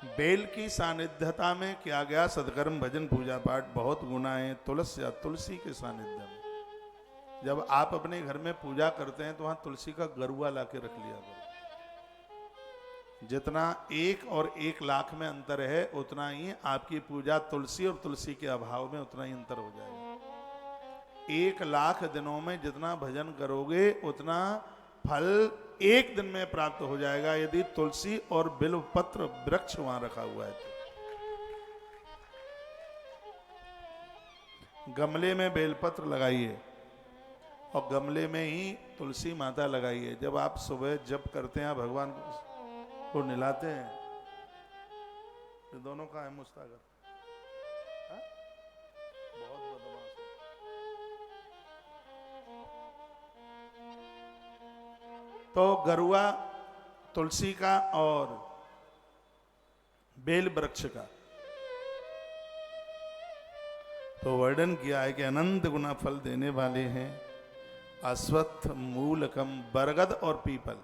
Bell की सानिध्यता में किया गया सत्कर्म भजन पूजा पाठ बहुत गुना है तुलसी के सानिध्य में। जब आप अपने घर में पूजा करते हैं तो वहां तुलसी का गरुआ लाके रख लिया करो। जितना 1 और 1 लाख में अंतर है उतना ही आपकी पूजा तुलसी और तुलसी के अभाव में उतना ही अंतर हो जाएगा। 1 लाख दिनों में जितना भजन करोगे उतना फल 1 दिन में प्राप्त हो जाएगा, यदि तुलसी और बिल्व पत्र वृक्ष वहां रखा हुआ है तो। गमले में बेलपत्र लगाइए और गमले में ही तुलसी माता लगाइए। जब आप सुबह जप करते हैं भगवान को निलाते हैं तो दोनों का है मुस्तागर, बहुत बदमाश है। तो गरुआ तुलसी का और बेल वृक्ष का तो वर्णन किया है कि अनंत गुना फल देने वाले हैं। अश्वत्थ, मूलकम, बरगद और पीपल,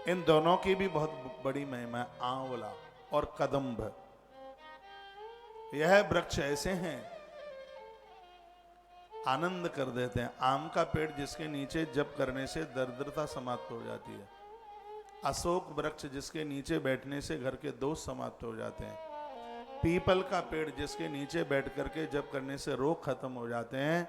इन दोनों की भी बहुत बड़ी महिमा है। आंवला और कदम्ब, यह वृक्ष ऐसे हैं आनंद कर देते हैं। आम का पेड़ जिसके नीचे जप करने से दरिद्रता समाप्त हो जाती है। अशोक वृक्ष जिसके नीचे बैठने से घर के दोष समाप्त हो जाते हैं। पीपल का पेड़ जिसके नीचे बैठ करके जप करने से रोग खत्म हो जाते हैं।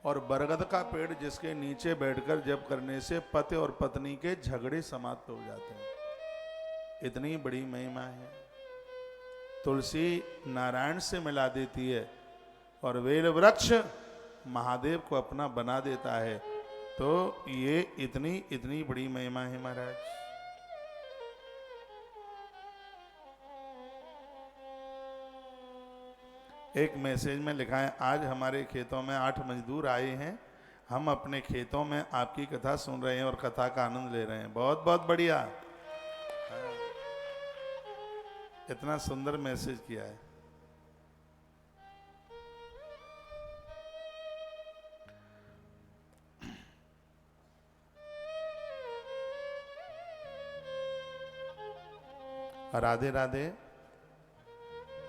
और बरगद का पेड़ जिसके नीचे बैठकर जप करने से पति और पत्नी के झगड़े समाप्त हो जाते हैं। इतनी बड़ी महिमा है। तुलसी नारायण से मिला देती है और बेल वृक्ष महादेव को अपना बना देता है। तो ये इतनी बड़ी महिमा है महाराज। एक मैसेज में लिखा है, आज हमारे खेतों में 8 मजदूर आए हैं। हम अपने खेतों में आपकी कथा सुन रहे हैं और कथा का आनंद ले रहे हैं। बहुत बहुत बढ़िया, इतना सुंदर मैसेज किया है। राधे राधे।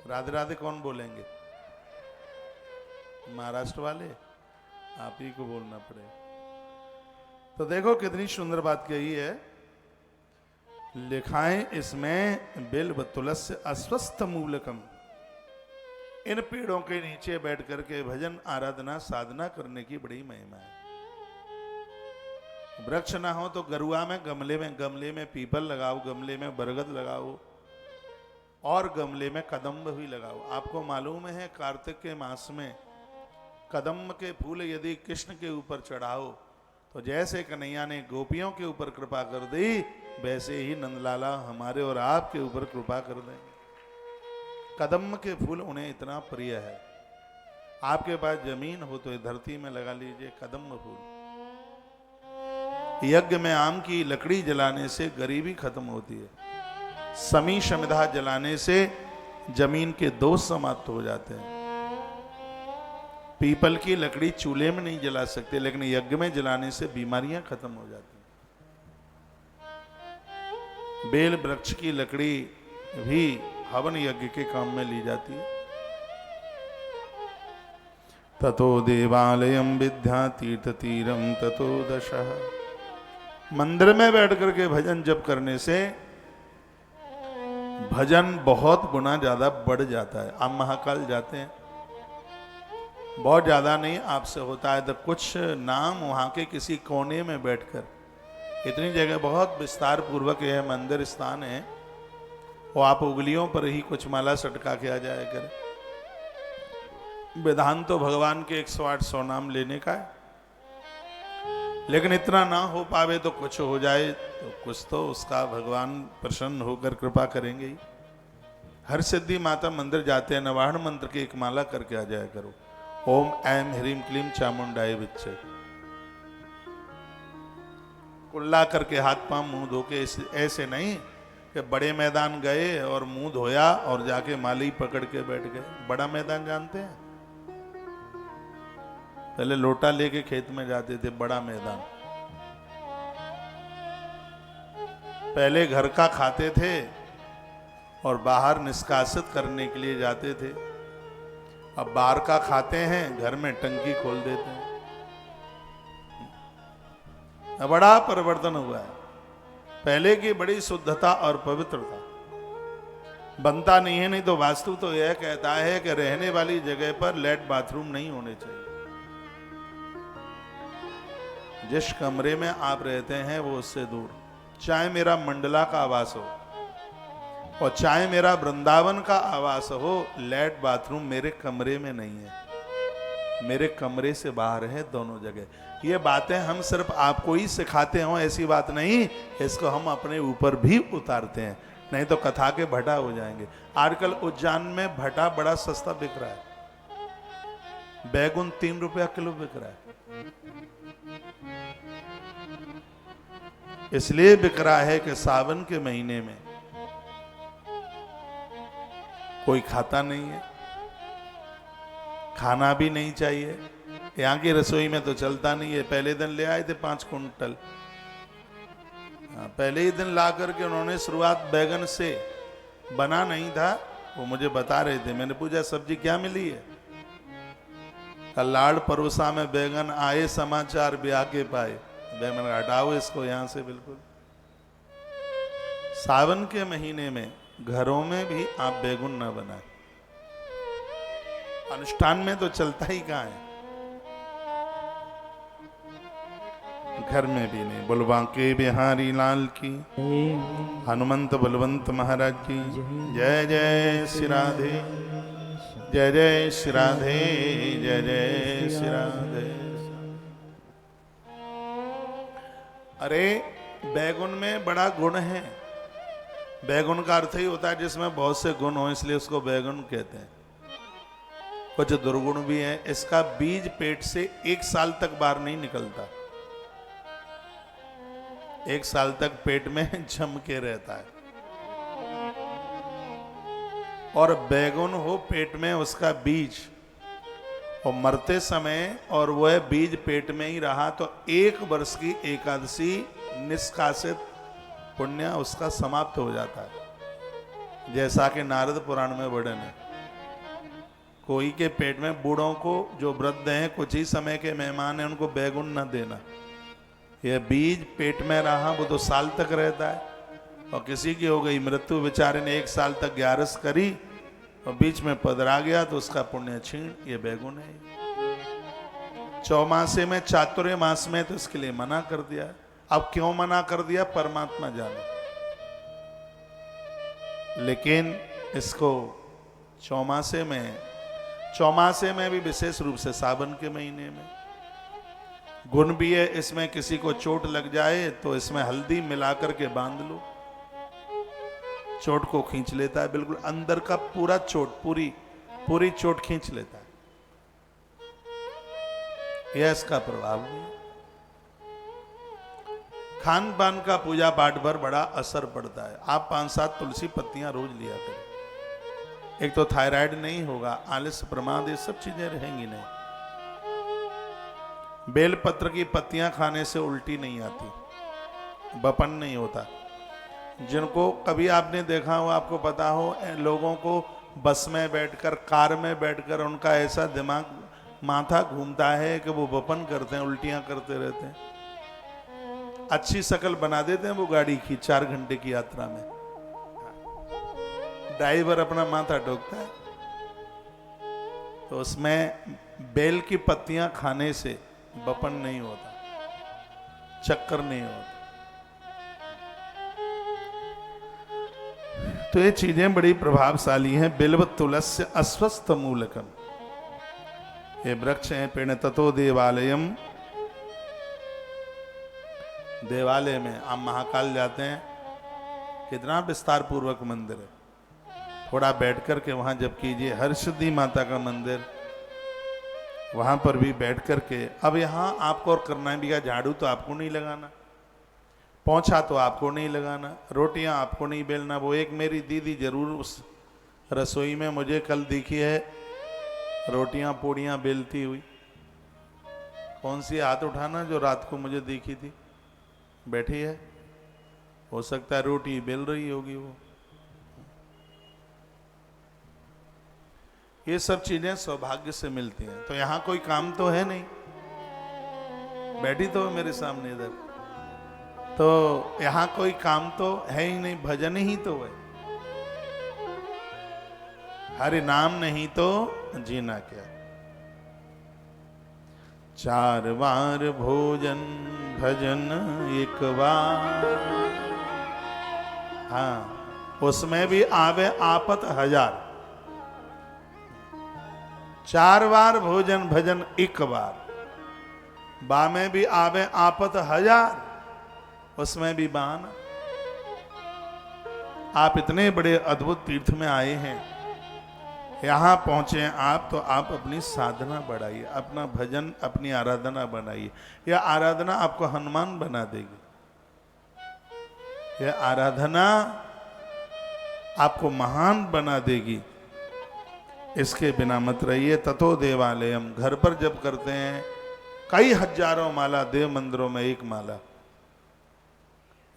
राधे राधे कौन बोलेंगे? महाराष्ट्र वाले, आप ही को बोलना पड़े। तो देखो कितनी सुंदर बात कही है। लिखाएं इसमें बिल्व, तुलसी, अस्वस्थ मूलकम, इन पेड़ों के नीचे बैठ करके भजन आराधना साधना करने की बड़ी महिमा है। वृक्ष ना हो तो गरुआ में गमले में पीपल लगाओ, गमले में बरगद लगाओ और गमले में कदम्ब भी लगाओ। आपको मालूम है कार्तिक के मास में कदम्ब के फूल यदि कृष्ण के ऊपर चढ़ाओ तो जैसे कन्हैया ने गोपियों के ऊपर कृपा कर दी, वैसे ही नंदलाला हमारे और आपके ऊपर कृपा कर देंगे। कदम्ब के फूल उन्हें इतना प्रिय है। आपके पास जमीन हो तो धरती में लगा लीजिए कदम्ब फूल। यज्ञ में आम की लकड़ी जलाने से गरीबी खत्म होती है। समी शमिधा जलाने से जमीन के दोष समाप्त हो जाते हैं। पीपल की लकड़ी चूल्हे में नहीं जला सकते, लेकिन यज्ञ में जलाने से बीमारियां खत्म हो जाती हैं। बेल वृक्ष की लकड़ी भी हवन यज्ञ के काम में ली जाती है। ततो देवालयम विद्या तीर्थ तीरम ततो दशः। मंदिर में बैठ करके भजन जप करने से भजन बहुत गुना ज्यादा बढ़ जाता है। आप महाकाल जाते हैं, बहुत ज्यादा नहीं आपसे होता है तो कुछ नाम वहां के किसी कोने में बैठकर, इतनी जगह बहुत विस्तार पूर्वक यह मंदिर स्थान है, वो आप उंगलियों पर ही कुछ माला सटका के आ जाया करें। विधान तो भगवान के 108 नाम लेने का है, लेकिन इतना ना हो पावे तो कुछ हो जाए तो कुछ तो उसका भगवान प्रसन्न होकर कृपा करेंगे ही। हर सिद्धि माता मंदिर जाते हैं, नवाहन मंत्र की एक माला करके आ जाया करो। ओम ऐम ह्रीम क्लीम चामुंडाय विच्चे, कुल्ला करके हाथ पांव मुंह धो के। ऐसे नहीं कि बड़े मैदान गए और मुंह धोया और जाके माली पकड़ के बैठ गए। बड़ा मैदान जानते हैं, पहले लोटा लेके खेत में जाते थे। बड़ा मैदान पहले घर का खाते थे और बाहर निष्कासित करने के लिए जाते थे। अब बाहर का खाते हैं, घर में टंकी खोल देते हैं। बड़ा परिवर्तन हुआ है। पहले की बड़ी शुद्धता और पवित्रता बनता नहीं है। नहीं तो वास्तु तो यह कहता है कि रहने वाली जगह पर लेट बाथरूम नहीं होने चाहिए। जिस कमरे में आप रहते हैं वो उससे दूर, चाहे मेरा मंडला का आवास हो और चाहे मेरा वृंदावन का आवास हो, लेट बाथरूम मेरे कमरे में नहीं है, मेरे कमरे से बाहर है, दोनों जगह। ये बातें हम सिर्फ आपको ही सिखाते हो ऐसी बात नहीं, इसको हम अपने ऊपर भी उतारते हैं, नहीं तो कथा के भटा हो जाएंगे। आजकल उज्जैन में भटा बड़ा सस्ता बिक रहा है, बैगुन 3 रुपया किलो बिक रहा है। इसलिए बिक रहा है कि सावन के महीने में कोई खाता नहीं है, खाना भी नहीं चाहिए। यहाँ की रसोई में तो चलता नहीं है। पहले दिन ले आए थे 5 कुंटल, पहले ही दिन ला करके उन्होंने शुरुआत बैगन से, बना नहीं था, वो मुझे बता रहे थे। मैंने पूछा सब्जी क्या मिली है? कल्लाड़ परोसा में बैगन आए, समाचार ब्याह के पाए। मैंने हटाओ इसको यहाँ से बिल्कुल। सावन के महीने में घरों में भी आप बैगुन ना बनाए। अनुष्ठान में तो चलता ही कहाँ है, घर में भी नहीं। बुलवा के बिहारी लाल की, हनुमंत बलवंत महाराज की जय जय श्री राधे, जय जय श्री राधे, जय जय श्री राधे। अरे बैगुन में बड़ा गुण है। बैगुन का अर्थ ही होता है जिसमें बहुत से गुण हो, इसलिए उसको बैगुन कहते हैं। कुछ दुर्गुण भी है। इसका बीज पेट से 1 साल तक बाहर नहीं निकलता, 1 साल तक पेट में जम के रहता है। और बैगुन हो पेट में उसका बीज, और मरते समय और वह बीज पेट में ही रहा तो 1 वर्ष की एकादशी निष्कासित पुण्य उसका समाप्त हो जाता है। जैसा कि नारद पुराण में वर्णन है, कोई के पेट में, बूढ़ों को जो वृद्ध हैं, कुछ ही समय के मेहमान हैं, उनको बैगुन न देना। यह बीज पेट में रहा वो तो साल तक रहता है। और किसी की हो गई मृत्यु, बेचारे ने 1 साल तक ग्यारस करी और बीच में पधरा गया तो उसका पुण्य छीण, ये बैगुन है। चौमासे में, चातुर्य मास में तो इसके लिए मना कर दिया। अब क्यों मना कर दिया परमात्मा जाने, लेकिन इसको चौमासे में भी विशेष रूप से सावन के महीने में गुण भी है। इसमें किसी को चोट लग जाए तो इसमें हल्दी मिलाकर के बांध लो, चोट को खींच लेता है, बिल्कुल अंदर का पूरा चोट, पूरी चोट खींच लेता है। यह इसका प्रभाव है। खान पान का पूजा पाठ पर बड़ा असर पड़ता है। आप 5-7 तुलसी पत्तियां रोज लिया करें। एक तो थायराइड नहीं होगा, आलस्य, प्रमाद, ये सब चीजें रहेंगी नहीं। बेलपत्र की पत्तियां खाने से उल्टी नहीं आती, बपन नहीं होता। जिनको कभी आपने देखा हो, आपको पता हो, लोगों को बस में बैठकर, कार में बैठकर उनका ऐसा दिमाग, माथा घूमता है कि वो बपन करते हैं, उल्टियां करते रहते हैं। अच्छी शक्ल बना देते हैं वो गाड़ी की 4 घंटे की यात्रा में, ड्राइवर अपना माथा ठोकता है। तो उसमें बेल की पत्तियां खाने से बपन नहीं होता, चक्कर नहीं होता। तो ये चीजें बड़ी प्रभावशाली हैं। बिल्व तुलस्य अस्वस्थ मूलकम, ये वृक्ष है। पेड़ ततो देवालयम, देवालय में आप महाकाल जाते हैं, कितना विस्तार पूर्वक मंदिर है। थोड़ा बैठ कर के वहां जब कीजिए। हर्षदी माता का मंदिर, वहां पर भी बैठ कर के। अब यहाँ आपको और करना भी है, झाड़ू तो आपको नहीं लगाना, पोंछा तो आपको नहीं लगाना, रोटियां आपको नहीं बेलना। वो एक मेरी दीदी जरूर उस रसोई में मुझे कल दिखी है, रोटियां पूड़ियां बेलती हुई। कौन सी? हाथ उठाना जो रात को मुझे दिखी थी, बैठी है। हो सकता है रोटी बेल रही होगी वो। ये सब चीजें सौभाग्य से मिलती हैं। तो यहाँ कोई काम तो है नहीं, बैठी तो है मेरे सामने इधर, तो यहाँ कोई काम तो है ही नहीं, भजन ही तो है। हरि नाम नहीं तो जीना क्या। 4 बार भोजन भजन एक बार, हाँ उसमें भी आवे आपत 1000। 4 बार भोजन भजन एक बार, बा में भी आवे आपत 1000, उसमें भी बहाना। आप इतने बड़े अद्भुत तीर्थ में आए हैं, यहां पहुंचे आप, तो आप अपनी साधना बढ़ाइए, अपना भजन अपनी आराधना बनाइए। यह आराधना आपको हनुमान बना देगी, यह आराधना आपको महान बना देगी। इसके बिना मत रहिए। ततो देवालयम, घर पर जब करते हैं कई हजारों माला, देव मंदिरों में एक माला,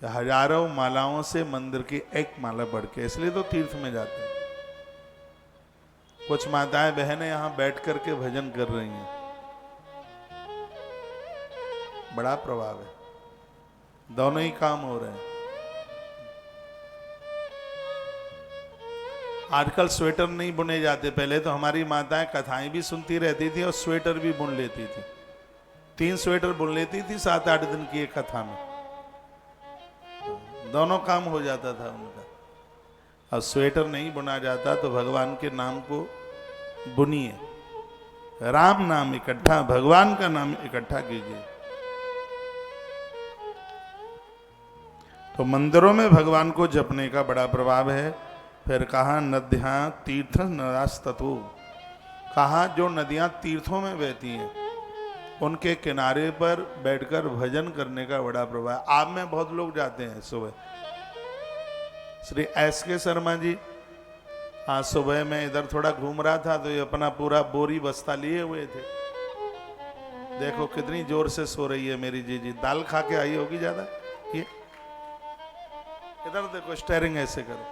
हजारों मालाओं से मंदिर की एक माला बढ़ के, इसलिए तो तीर्थ में जाते हैं। कुछ माताएं बहनें यहां बैठ करके भजन कर रही हैं, बड़ा प्रभाव है, दोनों ही काम हो रहे हैं। आजकल स्वेटर नहीं बुने जाते, पहले तो हमारी माताएं कथाएं भी सुनती रहती थी और स्वेटर भी बुन लेती थी। 3 स्वेटर बुन लेती थी 7-8 दिन की एक कथा में, दोनों काम हो जाता था उनका। अब स्वेटर नहीं बुना जाता तो भगवान के नाम को बुनिए, राम नाम इकट्ठा, भगवान का नाम इकट्ठा कीजिए। तो मंदिरों में भगवान को जपने का बड़ा प्रभाव है। फिर कहा नद्यां तीर्थ नदास्ततु, कहा जो नदियां तीर्थों में बहती हैं उनके किनारे पर बैठकर भजन करने का बड़ा प्रभाव। आप में बहुत लोग जाते हैं सुबह। श्री SK शर्मा जी, आज सुबह मैं इधर थोड़ा घूम रहा था तो ये अपना पूरा बोरी बस्ता लिए हुए थे। देखो कितनी जोर से सो रही है मेरी जीजी, दाल खा के आई होगी ज्यादा। ये इधर देखो, स्टेयरिंग ऐसे करो।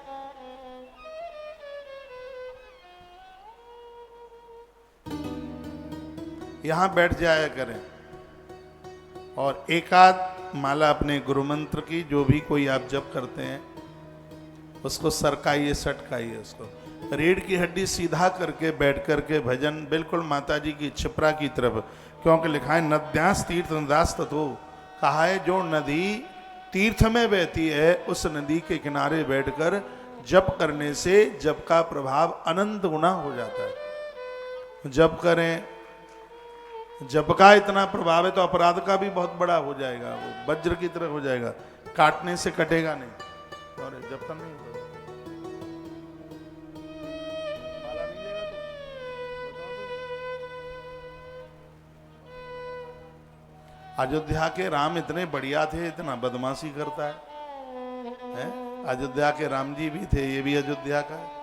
यहां बैठ जाया करें और एकाध माला अपने गुरु मंत्र की, जो भी कोई आप जप करते हैं, उसको सरकाइए, सटकाइए, उसको रीढ़ की हड्डी सीधा करके बैठ करके भजन बिल्कुल माता जी की छिपरा की तरफ, क्योंकि लिखा है नद्यांस तीर्थ नदास तत्व, कहा है जो नदी तीर्थ में बहती है उस नदी के किनारे बैठकर जप करने से जप का प्रभाव अनंत गुना हो जाता है। जप करें, जप का इतना प्रभाव है तो अपराध का भी बहुत बड़ा हो जाएगा, वो वज्र की तरह हो जाएगा, काटने से कटेगा नहीं। और जब तक नहीं होगा माला नहीं लेगा तो। अयोध्या के राम इतने बढ़िया थे, इतना बदमाशी करता है? अयोध्या के राम जी भी थे, ये भी अयोध्या का है।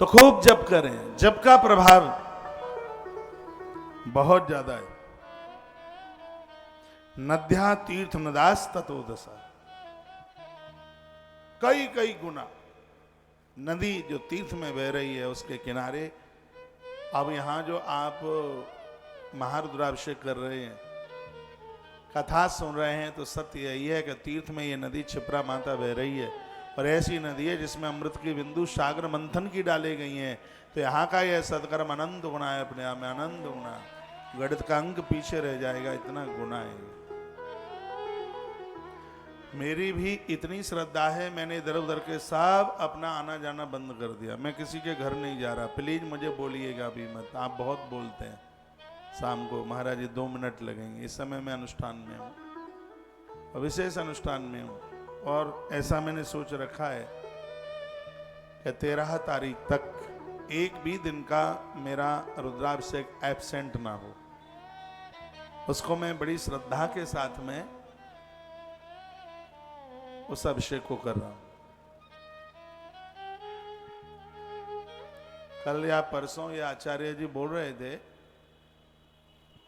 तो खूब जप करें, जप का प्रभाव बहुत ज्यादा है। नद्या तीर्थ नदास ततो दशा, कई कई गुना नदी जो तीर्थ में बह रही है उसके किनारे। अब यहां जो आप महारुद्राभिषेक कर रहे हैं, कथा सुन रहे हैं, तो सत्य यही है कि तीर्थ में ये नदी क्षिप्रा माता बह रही है और ऐसी नदी है जिसमें अमृत की बिंदु सागर मंथन की डाली गई हैं। तो यहाँ का यह सत्कर्म अनंत गुना है, अपने आप में अनंत गुना, गणित का अंक पीछे रह जाएगा, इतना गुना है। मेरी भी इतनी श्रद्धा है, मैंने इधर उधर के सब अपना आना जाना बंद कर दिया। मैं किसी के घर नहीं जा रहा, प्लीज मुझे बोलिएगा भी मत, आप बहुत बोलते हैं। शाम को महाराज जी 2 मिनट लगेंगे, इस समय मैं अनुष्ठान में हूँ, विशेष अनुष्ठान में हूँ। और ऐसा मैंने सोच रखा है कि 13 तारीख तक एक भी दिन का मेरा रुद्राभिषेक एब्सेंट ना हो। उसको मैं बड़ी श्रद्धा के साथ में उस अभिषेक को कर रहा हूं। कल या परसों ये आचार्य जी बोल रहे थे,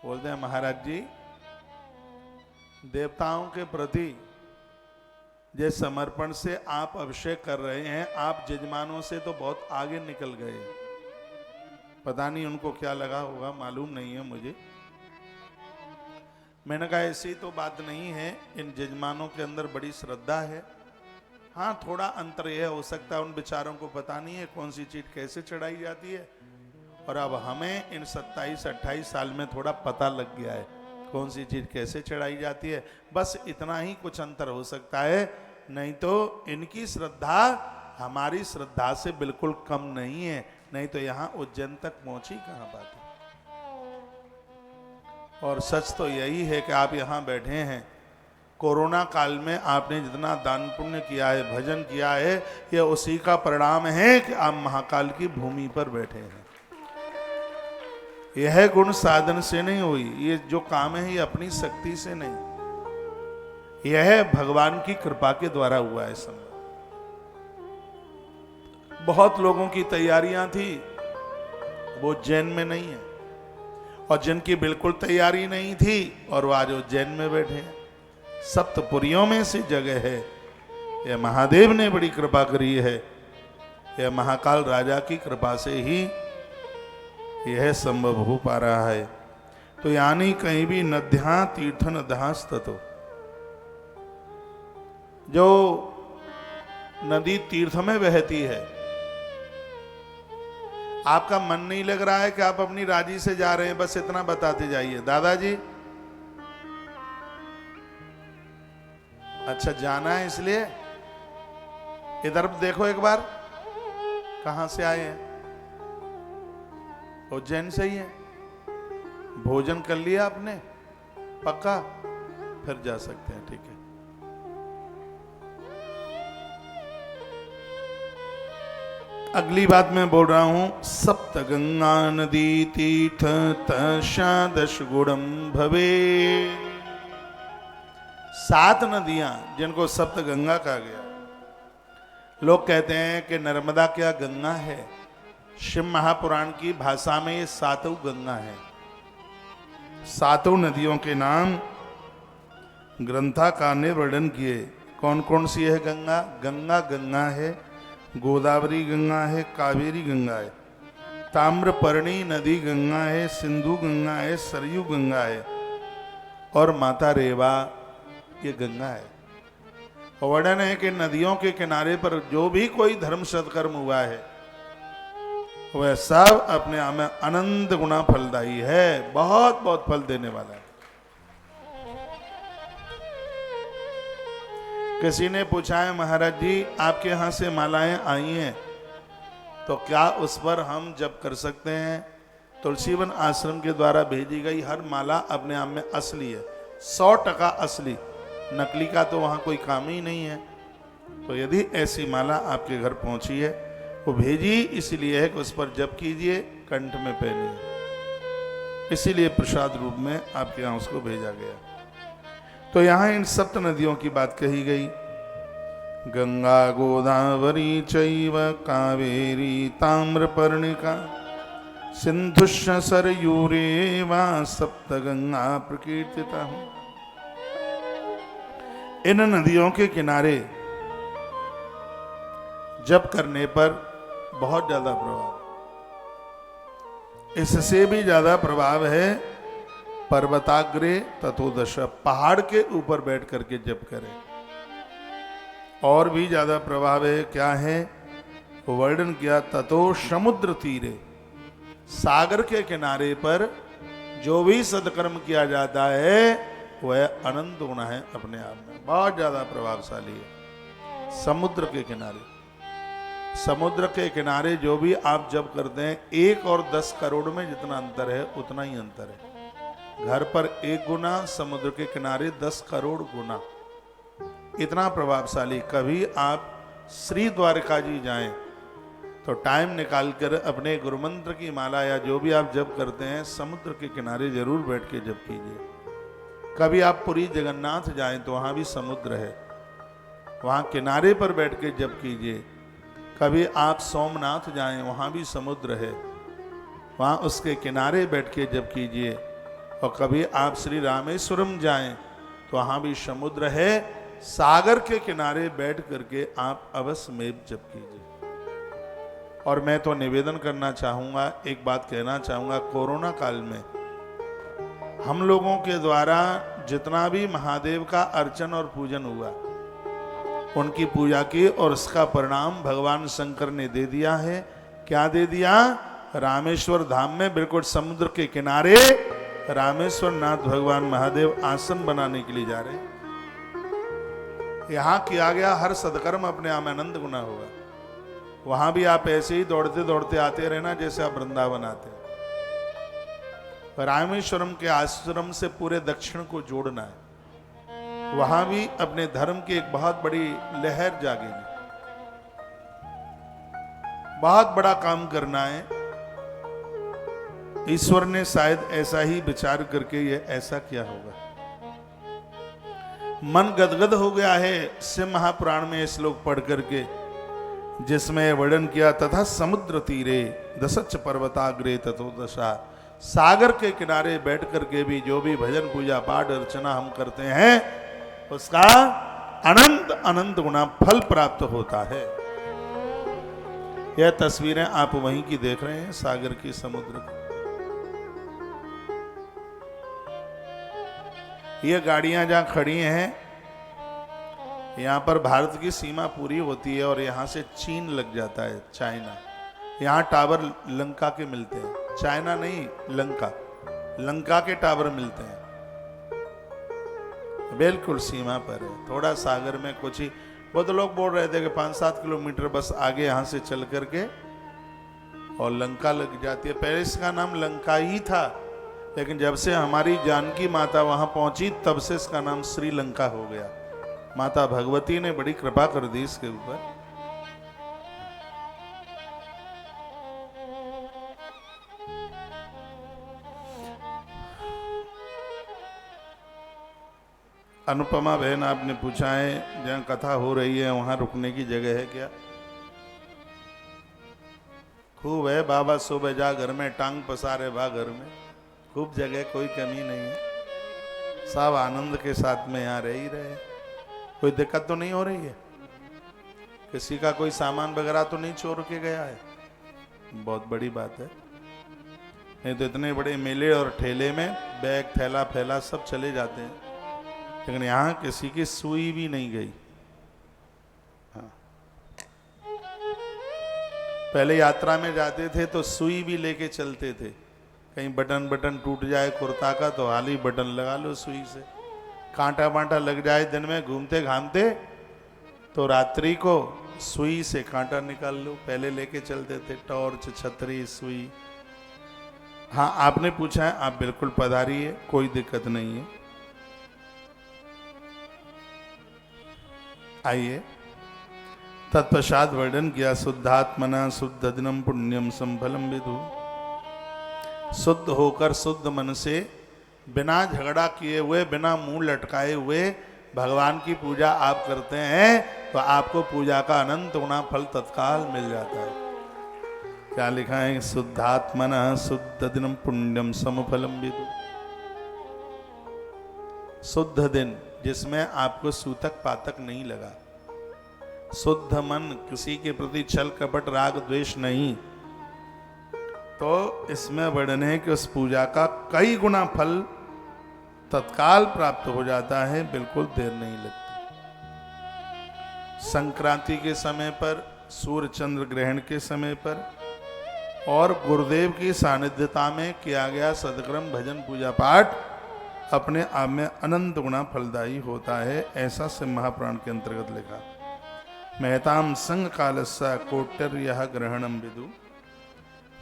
बोलते हैं महाराज जी देवताओं के प्रति जिस समर्पण से आप अभिषेक कर रहे हैं, आप जजमानों से तो बहुत आगे निकल गए। पता नहीं उनको क्या लगा होगा, मालूम नहीं है मुझे। मैंने कहा ऐसी तो बात नहीं है, इन जजमानों के अंदर बड़ी श्रद्धा है। हाँ, थोड़ा अंतर यह हो सकता है, उन बेचारों को पता नहीं है कौन सी चीज कैसे चढ़ाई जाती है, और अब हमें इन 27-28 साल में थोड़ा पता लग गया है कौन सी चीज कैसे चढ़ाई जाती है। बस इतना ही कुछ अंतर हो सकता है, नहीं तो इनकी श्रद्धा हमारी श्रद्धा से बिल्कुल कम नहीं है। नहीं तो यहाँ उज्जैन तक पहुंची कहाँ बात है। और सच तो यही है कि आप यहाँ बैठे हैं, कोरोना काल में आपने जितना दान पुण्य किया है, भजन किया है, यह उसी का परिणाम है कि आप महाकाल की भूमि पर बैठे हैं। यह गुण साधन से नहीं हुई, ये जो काम है ये अपनी शक्ति से नहीं, यह भगवान की कृपा के द्वारा हुआ है संभव। बहुत लोगों की तैयारियां थी, वो उज्जैन में नहीं है, और जिनकी बिल्कुल तैयारी नहीं थी और वो आज उज्जैन में बैठे हैं। सप्तपुरियों में से जगह है, यह महादेव ने बड़ी कृपा करी है, यह महाकाल राजा की कृपा से ही यह संभव हो पा रहा है। तो यानी कहीं भी नद्यां तीर्थ नद्यांस्ततो, जो नदी तीर्थ में बहती है, आपका मन नहीं लग रहा है कि आप अपनी राजी से जा रहे हैं, बस इतना बताते जाइए। दादाजी अच्छा जाना है, इसलिए इधर देखो एक बार, कहां से आए हैं? उज्जैन से ही है। भोजन कर लिया आपने पक्का? फिर जा सकते हैं, ठीक है। अगली बात मैं बोल रहा हूं, सप्त गंगा नदी तीर्थ तशादश गुणम भवे। 7 नदियां जिनको सप्त गंगा कहा गया। लोग कहते हैं कि नर्मदा क्या गंगा है? शिव महापुराण की भाषा में ये 7 गंगा है। 7 नदियों के नाम ग्रंथकार ने वर्णन किए। कौन कौन सी है गंगा? गंगा गंगा है, गोदावरी गंगा है, कावेरी गंगा है, ताम्रपर्णी नदी गंगा है, सिंधु गंगा है, सरयू गंगा है, और माता रेवा ये गंगा है। वर्णन है कि नदियों के किनारे पर जो भी कोई धर्म सत्कर्म हुआ है वह सब अपने आप में अनंत गुना फलदायी है, बहुत बहुत फल देने वाला है। किसी ने पूछा है, महाराज जी आपके यहाँ से मालाएं आई हैं तो क्या उस पर हम जप कर सकते हैं? तुलसीवन आश्रम के द्वारा भेजी गई हर माला अपने आप में असली है, 100% असली, नकली का तो वहाँ कोई काम ही नहीं है। तो यदि ऐसी माला आपके घर पहुँची है, वो भेजी इसलिए है कि उस पर जप कीजिए, कंठ में पहनिए, इसीलिए प्रसाद रूप में आपके यहाँ उसको भेजा गया। तो यहाँ इन 7 नदियों की बात कही गई। गंगा गोदावरी चैव कावेरी ताम्रपर्णिका सिंधुश्च सरयूरेवा सप्त गंगा प्रकीर्तिता। इन नदियों के किनारे जप करने पर बहुत ज्यादा प्रभाव, इससे भी ज्यादा प्रभाव है पर्वताग्रे ततोदश, पहाड़ के ऊपर बैठ करके जप करें। और भी ज्यादा प्रभाव है, क्या है? वर्णन किया, ततो समुद्र तीरे, सागर के किनारे पर जो भी सत्कर्म किया जाता है वह अनंत गुण है, अपने आप में बहुत ज्यादा प्रभावशाली है। समुद्र के किनारे, समुद्र के किनारे जो भी आप जप करते हैं, 1 और 10 करोड़ में जितना अंतर है उतना ही अंतर है। घर पर 1 गुना, समुद्र के किनारे 10 करोड़ गुना, इतना प्रभावशाली। कभी आप श्री द्वारका जी जाएं तो टाइम निकालकर अपने गुरुमंत्र की माला या जो भी आप जप करते हैं समुद्र के किनारे जरूर बैठ के जप कीजिए। कभी आप पुरी जगन्नाथ जाएं तो वहाँ भी समुद्र है, वहाँ किनारे पर बैठ के जप कीजिए। कभी आप सोमनाथ जाएं, वहाँ भी समुद्र है, वहाँ उसके किनारे बैठ के जप कीजिए। और कभी आप श्री रामेश्वरम जाएं तो वहाँ भी समुद्र है, सागर के किनारे बैठ करके आप अवश्य मेव जप कीजिए। और मैं तो निवेदन करना चाहूंगा, एक बात कहना चाहूंगा, कोरोना काल में हम लोगों के द्वारा जितना भी महादेव का अर्चन और पूजन हुआ, उनकी पूजा की और उसका परिणाम भगवान शंकर ने दे दिया है। क्या दे दिया? रामेश्वर धाम में बिल्कुल समुद्र के किनारे रामेश्वर नाथ भगवान महादेव आसन बनाने के लिए जा रहे हैं। यहां किया गया हर सदकर्म अपने आप में अनंत गुना होगा। वहां भी आप ऐसे ही दौड़ते दौड़ते आते रहना जैसे आप वृंदावन आते हैं। रामेश्वरम के आश्रम से पूरे दक्षिण को जोड़ना है। वहां भी अपने धर्म की एक बहुत बड़ी लहर जागेगी। बहुत बड़ा काम करना है। ईश्वर ने शायद ऐसा ही विचार करके ये ऐसा किया होगा। मन गदगद हो गया है शिव महापुराण में श्लोक पढ़ करके, जिसमें वर्णन किया, तथा समुद्र तीरे दशच पर्वताग्रे तथोदशा, सागर के किनारे बैठ करके भी जो भी भजन पूजा पाठ अर्चना हम करते हैं उसका अनंत अनंत गुना फल प्राप्त होता है। यह तस्वीरें आप वहीं की देख रहे हैं, सागर की, समुद्र की। ये गाड़ियां जहां खड़ी हैं, यहां पर भारत की सीमा पूरी होती है और यहां से चीन लग जाता है, चाइना। यहां टावर लंका के मिलते हैं, चाइना नहीं, लंका, लंका के टावर मिलते हैं। बिल्कुल सीमा पर है, थोड़ा सागर में कुछ ही। बहुत लोग बोल रहे थे कि 5-7 किलोमीटर बस आगे यहां से चल करके और लंका लग जाती है। पहले इसका नाम लंका ही था, लेकिन जब से हमारी जानकी माता वहां पहुंची तब से इसका नाम श्रीलंका हो गया। माता भगवती ने बड़ी कृपा कर दी इसके ऊपर। अनुपमा बहन, आपने पूछा है जहां कथा हो रही है वहां रुकने की जगह है क्या? खूब है, बाबा सुबह जा घर में, टांग पसारे बा घर में, खूब जगह, कोई कमी नहीं है। सब आनंद के साथ में यहाँ रह ही रहे। कोई दिक्कत तो नहीं हो रही है? किसी का कोई सामान वगैरह तो नहीं चोर के गया है? बहुत बड़ी बात है। नहीं तो इतने बड़े मेले और ठेले में बैग थैला फैला सब चले जाते हैं, लेकिन यहाँ किसी की सुई भी नहीं गई। हाँ। पहले यात्रा में जाते थे तो सुई भी लेके चलते थे, कहीं बटन टूट जाए कुर्ता का तो हाल ही बटन लगा लो सुई से। कांटा वांटा लग जाए दिन में घूमते घामते तो रात्रि को सुई से कांटा निकाल लो। पहले लेके चलते थे टॉर्च, छतरी, सुई। हाँ, आपने पूछा है, आप बिल्कुल पधारिए, कोई दिक्कत नहीं है। आइए। तत्पश्चात वर्णन किया, शुद्धात्मना शुद्ध दिनम पुण्यम संफलम विदु। शुद्ध होकर शुद्ध मन से, बिना झगड़ा किए हुए, बिना मुंह लटकाए हुए भगवान की पूजा आप करते हैं तो आपको पूजा का अनंत गुना फल तत्काल मिल जाता है। क्या लिखा है? शुद्धात्मना शुद्ध दिनम पुण्यम समफलम विदु। शुद्ध दिन जिसमें आपको सूतक पातक नहीं लगा, शुद्ध मन, किसी के प्रति छल कपट राग द्वेष नहीं, तो इसमें वर्णन है कि उस पूजा का कई गुना फल तत्काल प्राप्त हो जाता है, बिल्कुल देर नहीं लगती। संक्रांति के समय पर, सूर्य चंद्र ग्रहण के समय पर और गुरुदेव की सानिध्यता में किया गया सदक्रम भजन पूजा पाठ अपने आप में अनंत गुना फलदायी होता है। ऐसा से महापुराण के अंतर्गत लिखा। मेहताम संग कालस्या कोटर्यः ग्रहणम विदु।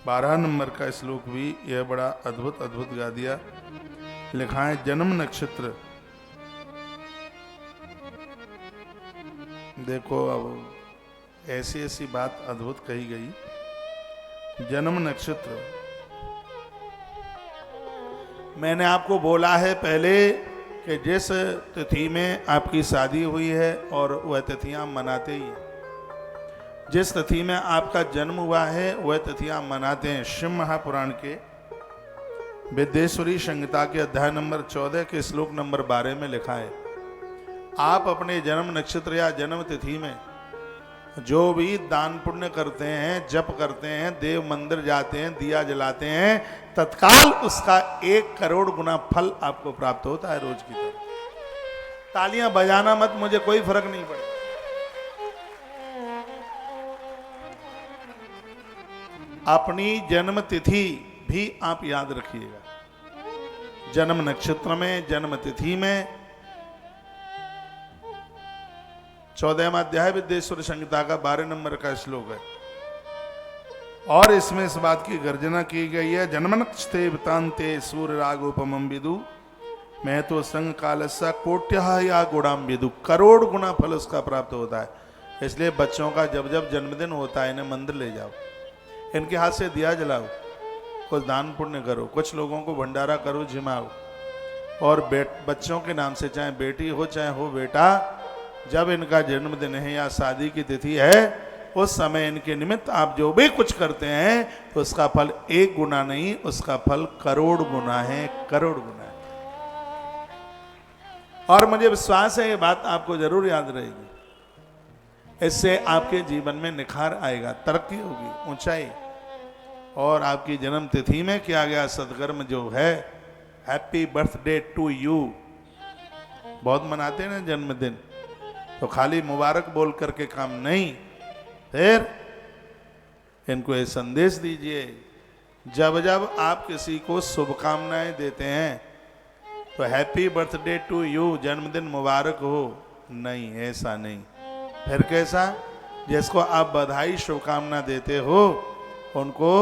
12 नंबर का श्लोक भी यह बड़ा अद्भुत अद्भुत गा दिया। लिखा है, जन्म नक्षत्र, देखो अब ऐसी ऐसी बात अद्भुत कही गई। जन्म नक्षत्र, मैंने आपको बोला है पहले कि जिस तिथि में आपकी शादी हुई है और वह तिथियां मनाते ही, जिस तिथि में आपका जन्म हुआ है वह तिथियां मनाते हैं। शिव महापुराण के विद्येश्वरी संहिता के अध्याय नंबर 14 के श्लोक नंबर 12 में लिखा है, आप अपने जन्म नक्षत्र या जन्म तिथि में जो भी दान पुण्य करते हैं, जप करते हैं, देव मंदिर जाते हैं, दिया जलाते हैं, तत्काल उसका 1 करोड़ गुना फल आपको प्राप्त होता है रोज की तरह। तालियां बजाना मत, मुझे कोई फर्क नहीं पड़ता। अपनी जन्म तिथि भी आप याद रखिएगा। जन्म नक्षत्र में, जन्म तिथि में 14वां अध्याय विद्येश्वर संहिता का 12 नंबर का श्लोक है और इसमें इस बात की गर्जना की गई है, जन्मनक्षते वृतांते सूर्य रागोपमं विदु मैं तो संग कालस्सा कोट्या या गुणाम विदु। करोड़ गुना फल उसका प्राप्त होता है। इसलिए बच्चों का जब जब जन्मदिन होता है इन्हें मंदिर ले जाओ, इनके हाथ से दिया जलाओ, कुछ दान पुण्य करो, कुछ लोगों को भंडारा करो, जिमाओ। और बच्चों के नाम से, चाहे बेटी हो चाहे हो बेटा, जब इनका जन्मदिन है या शादी की तिथि है, उस समय इनके निमित्त आप जो भी कुछ करते हैं तो उसका फल 1 गुना नहीं, उसका फल करोड़ गुना है, करोड़ गुना है। और मुझे विश्वास है ये बात आपको जरूर याद रहेगी। इससे आपके जीवन में निखार आएगा, तरक्की होगी, ऊंचाई। और आपकी जन्म तिथि में किया गया सत्कर्म जो है, हैप्पी बर्थडे टू यू, बहुत मनाते हैं ना जन्मदिन, तो खाली मुबारक बोल करके काम नहीं, फिर इनको ये संदेश दीजिए। जब जब आप किसी को शुभकामनाएं देते हैं तो हैप्पी बर्थडे टू यू, जन्मदिन मुबारक हो, नहीं, ऐसा नहीं। फिर कैसा? जिसको आप बधाई शुभकामना देते हो उनको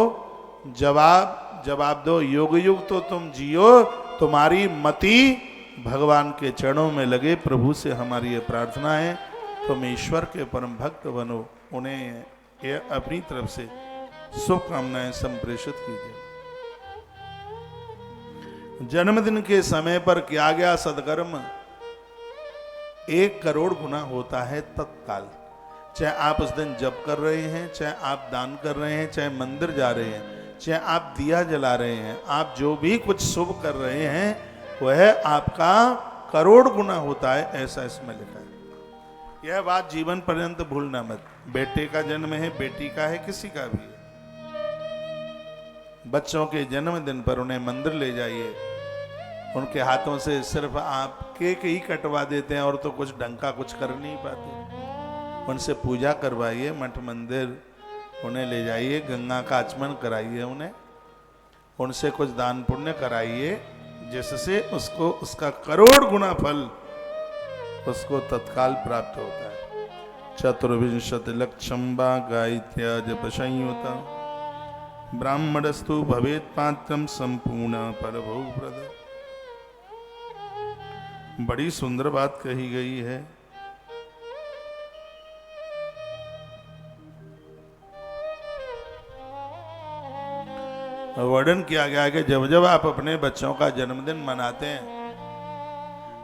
जवाब दो, युग युग तो तुम जियो, तुम्हारी मति भगवान के चरणों में लगे। प्रभु से हमारी ये प्रार्थना है, तुम ईश्वर के परम भक्त बनो। उन्हें ये अपनी तरफ से शुभकामनाएं संप्रेषित कीजिए। जन्मदिन के समय पर किया गया सत्कर्म 1 करोड़ गुना होता है तत्काल। चाहे आप उस दिन जप कर रहे हैं, चाहे आप दान कर रहे हैं, चाहे मंदिर जा रहे हैं, चाहे आप दिया जला रहे हैं, आप जो भी कुछ शुभ कर रहे हैं वह आपका करोड़ गुना होता है, ऐसा इसमें लिखा है। यह बात जीवन पर्यंत भूलना मत। बेटे का जन्म है, बेटी का है, किसी का भी है, बच्चों के जन्मदिन पर उन्हें मंदिर ले जाइए, उनके हाथों से सिर्फ आप केक ही कटवा देते हैं और तो कुछ ढंग का कुछ कर नहीं पाते। उनसे पूजा करवाइए, मठ मंदिर उन्हें ले जाइए, गंगा का आचमन कराइए, उनसे कुछ दान पुण्य कराइए, जिससे उसको उसका करोड़ गुना फल उसको तत्काल प्राप्त होता है। चतुर्विंशति लक्षम्बा गायत्र्या जप संयुता ब्राह्मणस्तु भवेत् पात्रम संपूर्ण फलभोग प्रद। बड़ी सुंदर बात कही गई है। वर्णन किया गया है कि जब जब आप अपने बच्चों का जन्मदिन मनाते हैं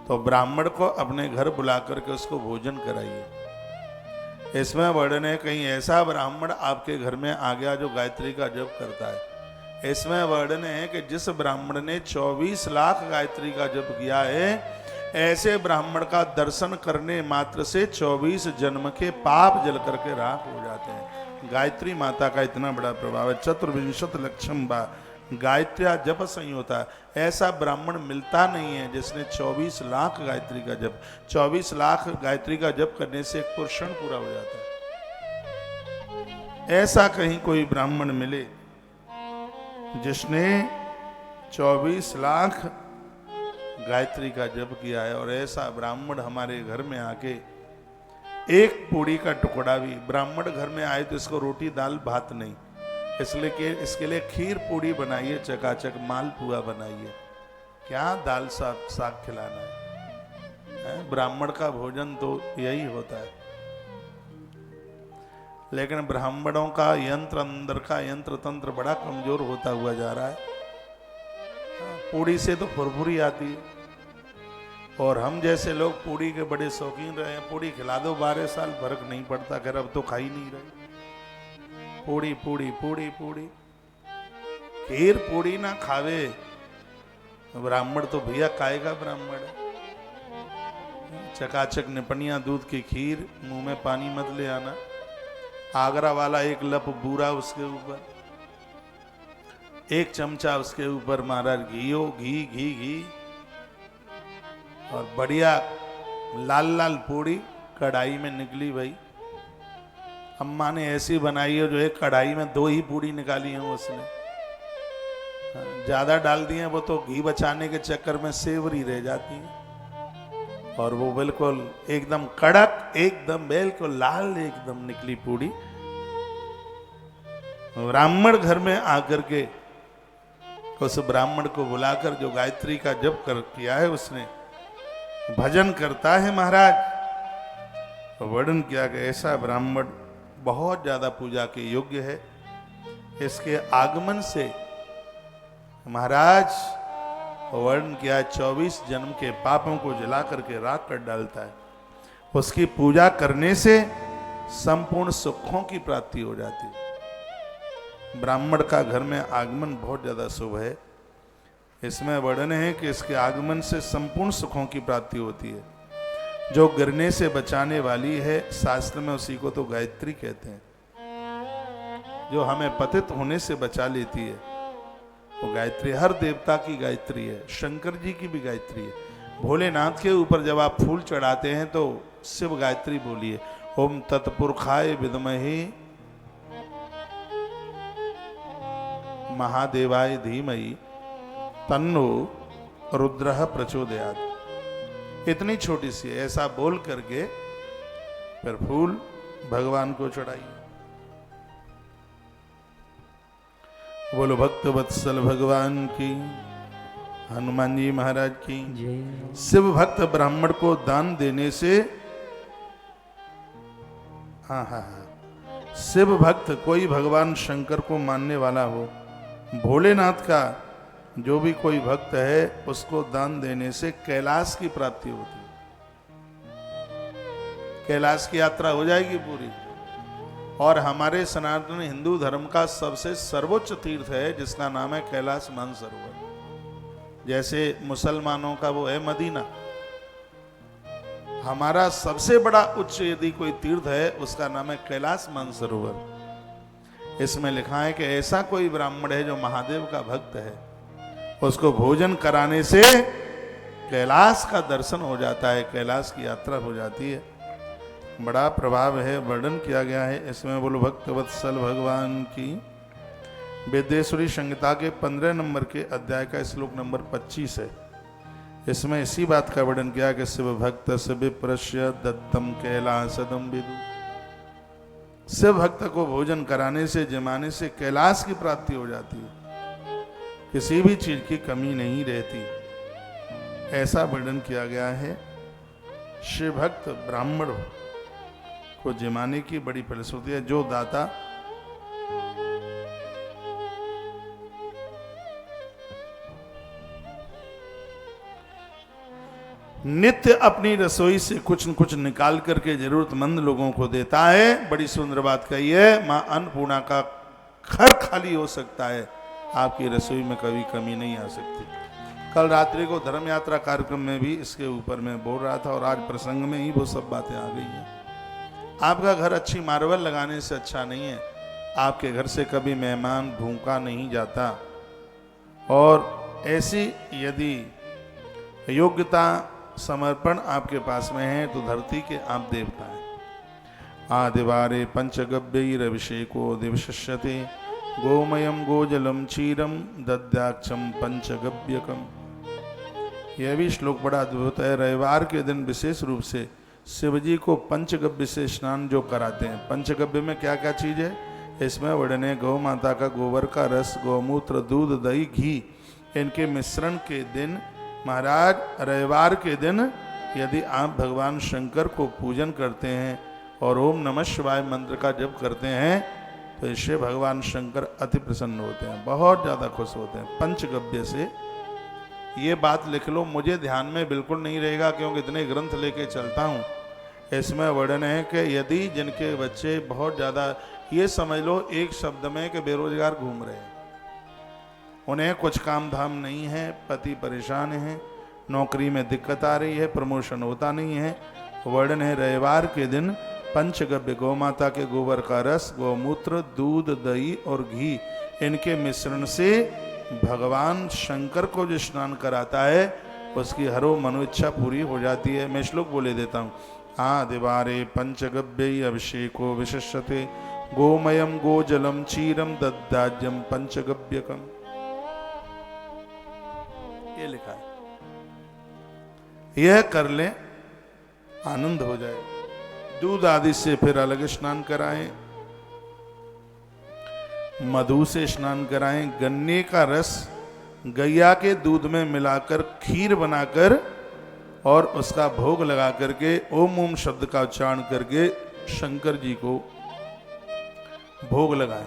तो ब्राह्मण को अपने घर बुला करके उसको भोजन कराइए। इसमें वर्णन है, कहीं ऐसा ब्राह्मण आपके घर में आ गया जो गायत्री का जप करता है। इसमें वर्णन है कि जिस ब्राह्मण ने 24 लाख गायत्री का जप किया है, ऐसे ब्राह्मण का दर्शन करने मात्र से 24 जन्म के पाप जल करके राख हो जाते हैं। गायत्री माता का इतना बड़ा प्रभाव है। चतुर्विंशत लक्षम्बा गायत्र्या जप संयुता, ऐसा ब्राह्मण मिलता नहीं है जिसने 24 लाख गायत्री का जप, 24 लाख गायत्री का जप करने से एक पुरुषण पूरा हो जाता है। ऐसा कहीं कोई ब्राह्मण मिले जिसने 24 लाख गायत्री का जप किया है, और ऐसा ब्राह्मण हमारे घर में आके एक पूड़ी का टुकड़ा भी, ब्राह्मण घर में आए तो इसको रोटी दाल भात नहीं, इसलिए कि इसके लिए खीर पूड़ी बनाइए, चकाचक मालपुआ बनाइए। क्या दाल साग खिलाना है? ब्राह्मण का भोजन तो यही होता है। लेकिन ब्राह्मणों का यंत्र, अंदर का यंत्र तंत्र बड़ा कमजोर होता हुआ जा रहा है। पूड़ी से तो फुरफुरी आती है, और हम जैसे लोग पूड़ी के बड़े शौकीन रहे हैं। पूड़ी खिला दो 12 साल, फर्क नहीं पड़ता, खैर अब तो खा ही नहीं रहे। पूड़ी पूड़ी पूड़ी पूड़ी, खीर पूड़ी ना खावे ब्राह्मण तो भैया खाएगा ब्राह्मण। चकाचक निपनिया दूध की खीर, मुंह में पानी मत ले आना। आगरा वाला एक लप बूरा उसके ऊपर, एक चमचा उसके ऊपर महाराज घी हो, घी घी घी, और बढ़िया लाल लाल पूड़ी कढ़ाई में निकली भाई। अम्मा ने ऐसी बनाई है जो एक कढ़ाई में 2 ही पूड़ी निकाली है उसने, ज्यादा डाल दी है वो तो घी बचाने के चक्कर में सेवरी रह जाती है। और वो बिल्कुल एकदम कड़क, एकदम बिल्कुल लाल एकदम निकली पूड़ी। ब्राह्मण घर में आकर के उस ब्राह्मण को बुलाकर जो गायत्री का जप कर किया है उसने भजन करता है महाराज। वर्णन किया कि ऐसा ब्राह्मण बहुत ज्यादा पूजा के योग्य है। इसके आगमन से महाराज वर्णन किया 24 जन्म के पापों को जला करके राख कर डालता है। उसकी पूजा करने से संपूर्ण सुखों की प्राप्ति हो जाती है। ब्राह्मण का घर में आगमन बहुत ज्यादा शुभ है। इसमें वर्णन है कि इसके आगमन से संपूर्ण सुखों की प्राप्ति होती है। जो गिरने से बचाने वाली है, शास्त्र में उसी को तो गायत्री कहते हैं। जो हमें पतित होने से बचा लेती है वो गायत्री। हर देवता की गायत्री है, शंकर जी की भी गायत्री है। भोलेनाथ के ऊपर जब आप फूल चढ़ाते हैं तो शिव गायत्री बोलिए, ओम तत्पुरुषाय विद्महे महादेवाय धीमहि तन्नो रुद्रः प्रचोदयात्। इतनी छोटी सी है, ऐसा बोल करके फिर फूल भगवान को चढ़ाइए। बोलो भक्त वत्सल भगवान की, हनुमान जी महाराज की। शिव भक्त ब्राह्मण को दान देने से, हाँ, शिव भक्त कोई भगवान शंकर को मानने वाला हो, भोलेनाथ का जो भी कोई भक्त है उसको दान देने से कैलाश की प्राप्ति होती है। कैलाश की यात्रा हो जाएगी पूरी। और हमारे सनातन हिंदू धर्म का सबसे सर्वोच्च तीर्थ है जिसका नाम है कैलाश मानसरोवर। जैसे मुसलमानों का वो है मदीना, हमारा सबसे बड़ा उच्च यदि कोई तीर्थ है उसका नाम है कैलाश मानसरोवर। इसमें लिखा है कि ऐसा कोई ब्राह्मण है जो महादेव का भक्त है, उसको भोजन कराने से कैलाश का दर्शन हो जाता है, कैलाश की यात्रा हो जाती है। बड़ा प्रभाव है, वर्णन किया गया है इसमें। बोलो भक्त वत्सल भगवान की। वेदेश्वरी संहिता के 15 नंबर के अध्याय का श्लोक नंबर 25 है। इसमें इसी बात का वर्णन किया कि शिव भक्त शिव प्रश्य दत्तम कैलासदम विदु। शिव भक्त को भोजन कराने से, जमाने से कैलाश की प्राप्ति हो जाती है, किसी भी चीज की कमी नहीं रहती, ऐसा वर्णन किया गया है। शिव भक्त ब्राह्मण को जमाने की बड़ी फलश्रुति है। जो दाता नित्य अपनी रसोई से कुछ न कुछ निकाल करके जरूरतमंद लोगों को देता है, बड़ी सुंदर बात कही है। मां अन्नपूर्णा का घर खाली हो सकता है, आपकी रसोई में कभी कमी नहीं आ सकती। कल रात्रि को धर्म यात्रा कार्यक्रम में भी इसके ऊपर मैं बोल रहा था और आज प्रसंग में ही वो सब बातें आ गई हैं। आपका घर अच्छी मार्बल लगाने से अच्छा नहीं है, आपके घर से कभी मेहमान भूखा नहीं जाता। और ऐसी यदि योग्यता समर्पण आपके पास में है तो धरती के आप देवता हैं। आदिवारे पंचगव्यैरभिषेको दिवशिष्यते गोमयम गोजलम क्षीरम दद्याक्षम पंचगव्यकम। यह भी श्लोक बड़ा अद्भुत है। रविवार के दिन विशेष रूप से शिव जी को पंचगव्य से स्नान जो कराते हैं। पंचगव्य में क्या क्या चीज है इसमें वर्णन है। गौ माता का गोबर का रस, गौमूत्र, दूध, दही, घी, इनके मिश्रण के दिन महाराज रविवार के दिन यदि आप भगवान शंकर को पूजन करते हैं और ओम नमः शिवाय मंत्र का जप करते हैं तो इससे भगवान शंकर अति प्रसन्न होते हैं, बहुत ज़्यादा खुश होते हैं। पंचगव्य से ये बात लिख लो, मुझे ध्यान में बिल्कुल नहीं रहेगा क्योंकि इतने ग्रंथ लेके चलता हूँ। इसमें वर्णन है कि यदि जिनके बच्चे बहुत ज़्यादा, ये समझ लो एक शब्द में कि बेरोजगार घूम रहे हैं, उन्हें कुछ काम धाम नहीं है, पति परेशान हैं, नौकरी में दिक्कत आ रही है, प्रमोशन होता नहीं है। वर्णन है रविवार के दिन पंचगव्य गौमाता के गोबर का रस, गौमूत्र, दूध, दही और घी इनके मिश्रण से भगवान शंकर को जो स्नान कराता है उसकी हरो मनो इच्छा पूरी हो जाती है। मैं श्लोक बोले देता हूँ। आदिवारे पंचगव्य अभिषेको विशिष्यते गोमयम गोजलम क्षीरम दद्दाज्यम पंचगव्यकम। ये लिखा है, यह कर ले आनंद हो जाए। दूध आदि से फिर अलग स्नान कराएं, मधु से स्नान कराएं, गन्ने का रस गैया के दूध में मिलाकर खीर बनाकर और उसका भोग लगा करके ओम ओम शब्द का उच्चारण करके शंकर जी को भोग लगाएं।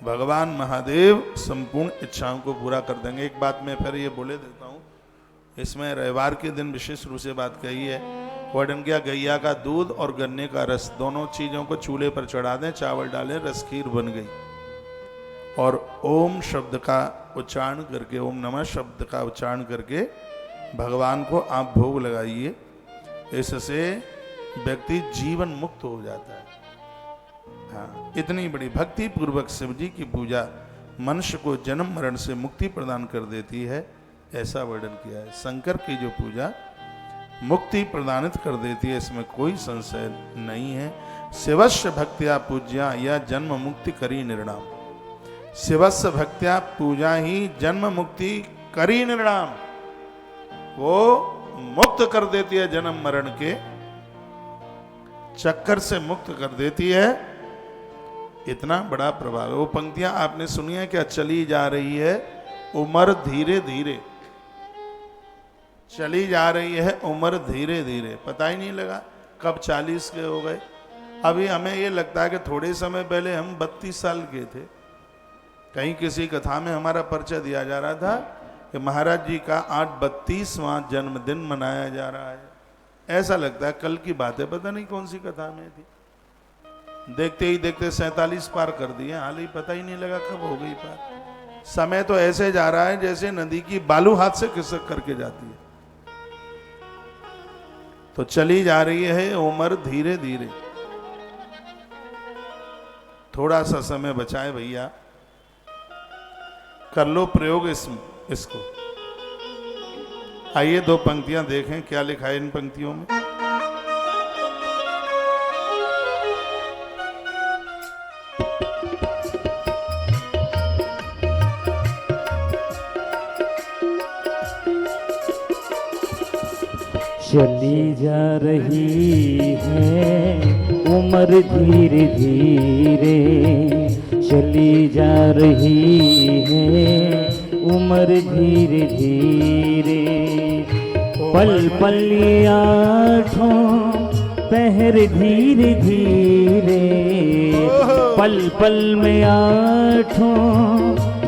भगवान महादेव संपूर्ण इच्छाओं को पूरा कर देंगे। एक बात मैं फिर ये बोले देता हूँ, इसमें रविवार के दिन विशेष रूप से बात कही है। वर्णन किया गैया का दूध और गन्ने का रस दोनों चीजों को चूल्हे पर चढ़ा दें, चावल डालें, रस खीर बन गई। और ओम शब्द का उच्चारण करके, ओम नमः शब्द का उच्चारण करके भगवान को आप भोग लगाइए। इससे व्यक्ति जीवन मुक्त हो जाता है। हाँ, इतनी बड़ी भक्ति पूर्वक शिव जी की पूजा मनुष्य को जन्म मरण से मुक्ति प्रदान कर देती है, ऐसा वर्णन किया है। शंकर की जो पूजा मुक्ति प्रदानित कर देती है, इसमें कोई संशय नहीं है। शिवस्य भक्त्या पूज्या या जन्म मुक्ति करी निर्णाम। शिवस्य भक्त्या पूजा ही जन्म मुक्ति करी निर्णाम, वो मुक्त कर देती है, जन्म मरण के चक्कर से मुक्त कर देती है। इतना बड़ा प्रभाव है। वो पंक्तियां आपने सुनी है क्या? चली जा रही है उम्र धीरे धीरे, चली जा रही है उम्र धीरे धीरे, पता ही नहीं लगा कब 40 के हो गए। अभी हमें ये लगता है कि थोड़े समय पहले हम 32 साल के थे। कहीं किसी कथा में हमारा परिचय दिया जा रहा था कि महाराज जी का आज 32वां जन्मदिन मनाया जा रहा है। ऐसा लगता है कल की बात है, पता नहीं कौन सी कथा में थी। देखते ही देखते 47 पार कर दिए, हाल ही पता ही नहीं लगा कब हो गई पार। समय तो ऐसे जा रहा है जैसे नदी की बालू हाथ से खिसक करके जाती है। तो चली जा रही है उम्र धीरे धीरे। थोड़ा सा समय बचाए भैया, कर लो प्रयोग इसको। आइए 2 पंक्तियां देखें क्या लिखा है इन पंक्तियों में। चली जा रही है उम्र धीरे धीरे, चली जा रही है उम्र धीरे धीरे। पल पल आठों पहर धीरे धीरे, पल पल में आठों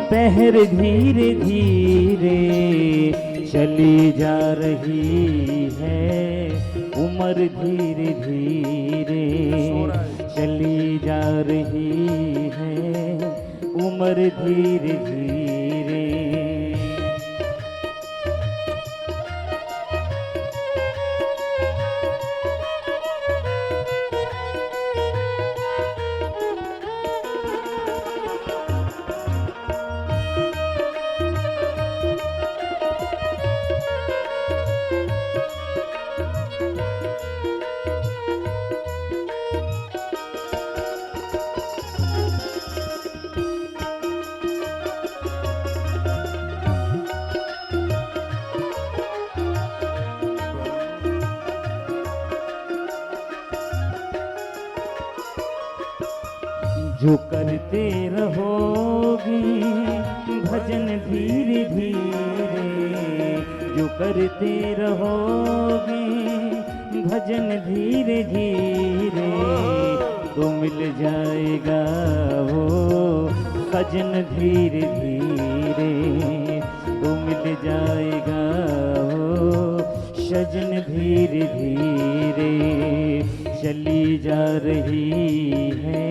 पहर धीरे धीरे। चली जा रही है उम्र धीरे धीरे, चली जा रही है उम्र धीरे धीरे। जो करते रहोगी भजन धीरे धीरे, जो करते रहोगी भजन धीरे धीरे, तो मिल जाएगा वो सजन धीरे धीरे, तो मिल जाएगा वो सजन धीरे धीरे। चली जा रही है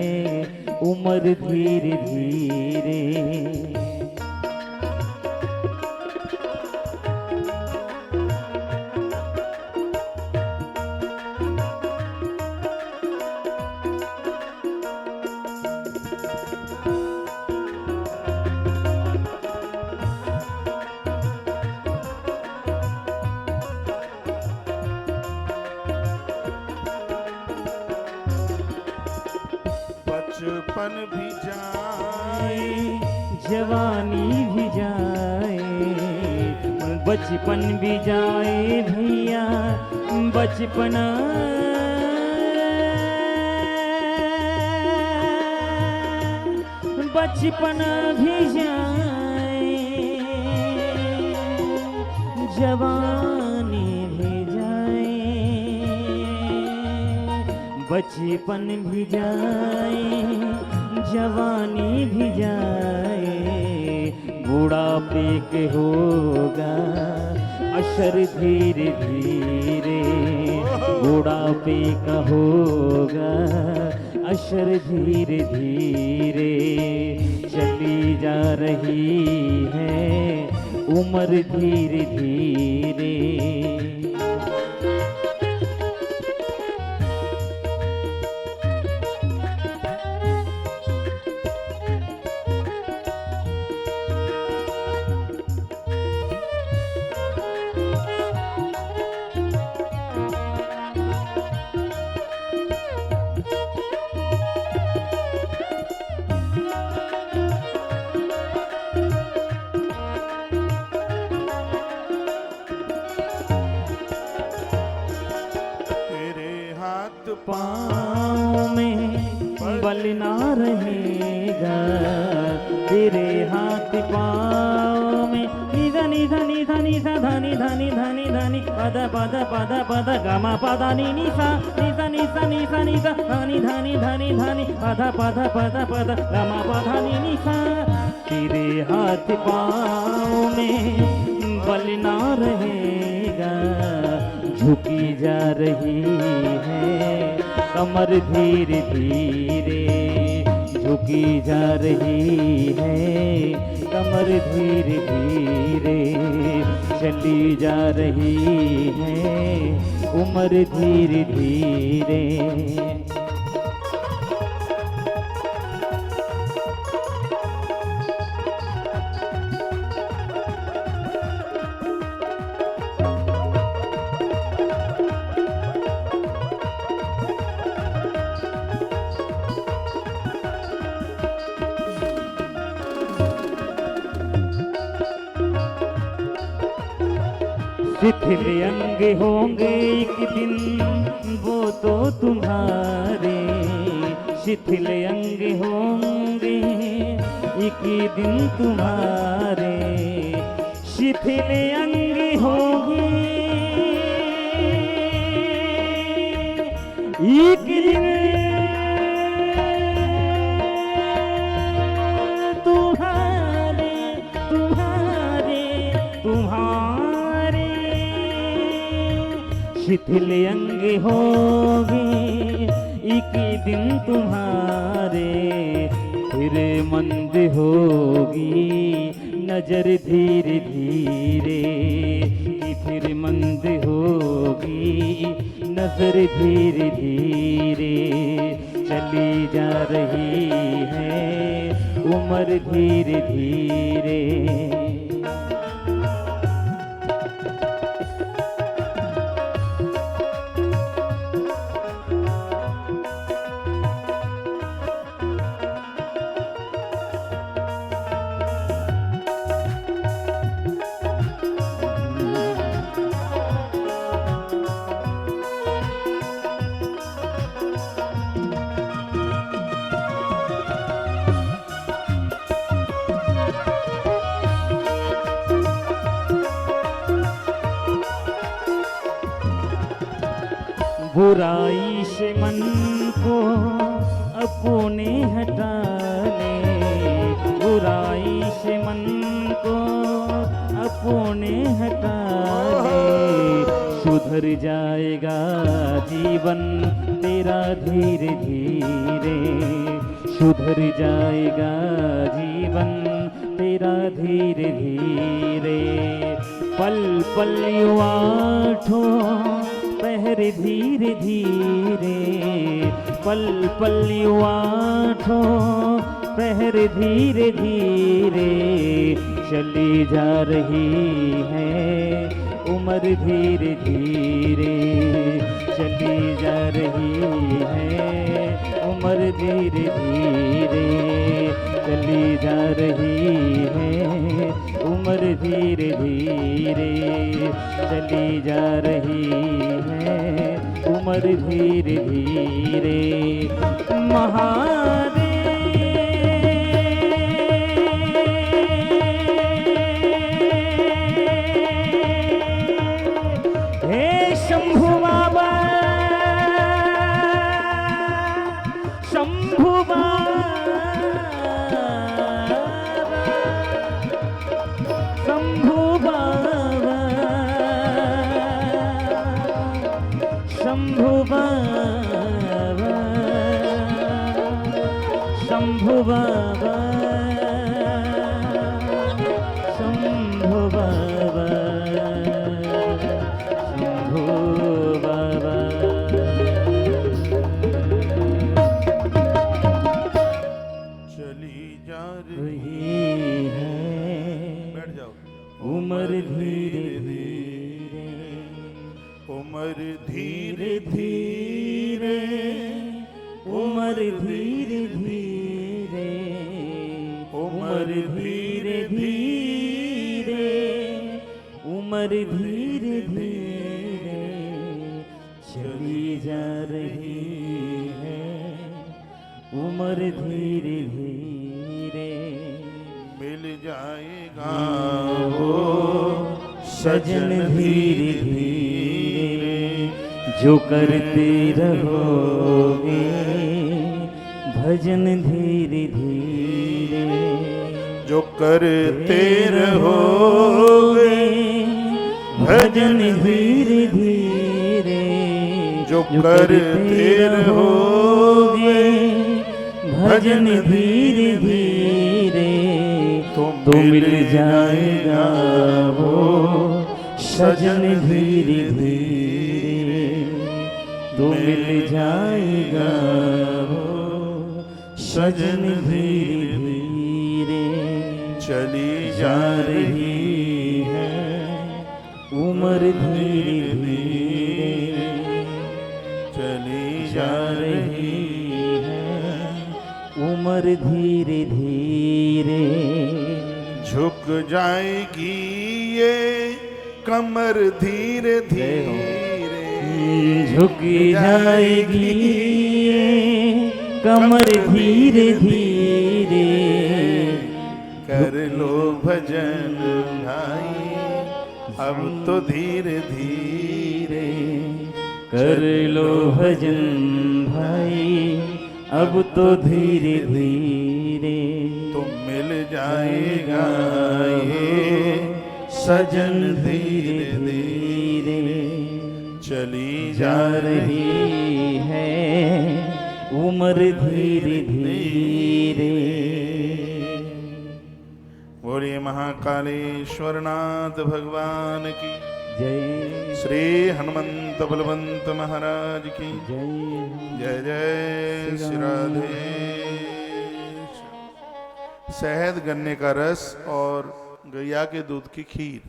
उम्र धीरे धीरे। बचपन भी जाए, जवानी भी जाए, बचपन भी जाए भैया, बचपना बचपना भी जाए, जवानी भी जाए, बचपन भी जाए, जवानी भी जाए, बुढ़ापे के होगा असर धीरे धीरे, बुढ़ापे का होगा असर धीरे धीरे, चली जा रही है उम्र धीरे धीरे। पाँव में बल ना रहेगा, तेरे हाथ पाँव में निधनी धनी धनी सा धनी धनी धनी धनी पद पद पद पद गमा पद नी नी सा नी सा नी सा नी सा नी सा धनी धनी धनी धनी पद पद पद पद गमा पद नी नी सा। तेरे हाथ पाँव में बल ना रहेगा, झुकी जा रही है कमर धीरे धीरे, झुकी जा रही है कमर धीरे धीरे, चली जा रही है उम्र धीरे धीरे। शिथिल अंग होंगे एक दिन वो तो तुम्हारे, शिथिल अंग होंगे एक दिन तुम्हारे, शिथिल अंग होंगे एक दिन तुम्हारे तुम्हारे तुम्हारे, शिथिल अंग होगी एक दिन तुम्हारे, फिर मंद होगी नजर धीरे धीरे, फिर मंद होगी नजर धीरे धीरे, चली जा रही है उम्र धीरे धीरे। बुराई से मन को अपने हटा ले, बुराई से मन को अपने हटा ले, सुधर जाएगा जीवन तेरा धीरे धीरे, सुधर जाएगा जीवन तेरा धीरे धीरे। पल पल युवा ठो पहर धीरे धीरे, पल पल युवा ठो पहर धीरे धीरे, चली जा रही है उम्र धीरे धीरे, चली जा रही है उम्र धीरे धीरे, चली जा रही है उम्र धीरे धीरे, चली जा रही है उम्र धीरे धीरे। महादेव हे शंभु बाबा, शंभु बाबा, शंभु बाबा, शंभु बाबा, शंभु बाबा, शंभु बाबा, शंभु बाबा। चली जा रही है बैठ जाओ। उम्र धीरे धीरे, उम्र धीरे धीरे, उम्र धीरे धीरे, उम्र धीरे धीरे, उम्र धीरे धीरे, चली जा रही है उम्र धीरे धीरे। मिल जाएगा वो सजन धीरे धीरे, जो करते रहोगे भजन धीरे धीरे, जो करते रहोगे भजन धीरे धीरे, जो करते रहोगे भजन धीरे धीरे, तो मिल जाएगा वो सजन धीरे धीरे, तो मिल जाएगा वो सजन धीरे धीरे। चली जा रही है उम्र धीरे धीरे, चली जा रही है उम्र धीरे धीरे। झुक जाएगी ये कमर धीरे धीरे, झुक जाएगी ये कमर धीरे धीरे, कर लो भजन भाई अब तो धीरे धीरे, कर लो भजन भाई अब तो धीरे धीरे, तो मिल जाएगा ये सजन धीरे धीरे। चली जा रही है उम्र धीरे धीरे। बोलिए महाकालेश्वरनाथ भगवान की जय, श्री हनुमंत बलवंत महाराज की जय जय जय श्री राधे। शहद गन्ने का रस और गैया के दूध की खीर,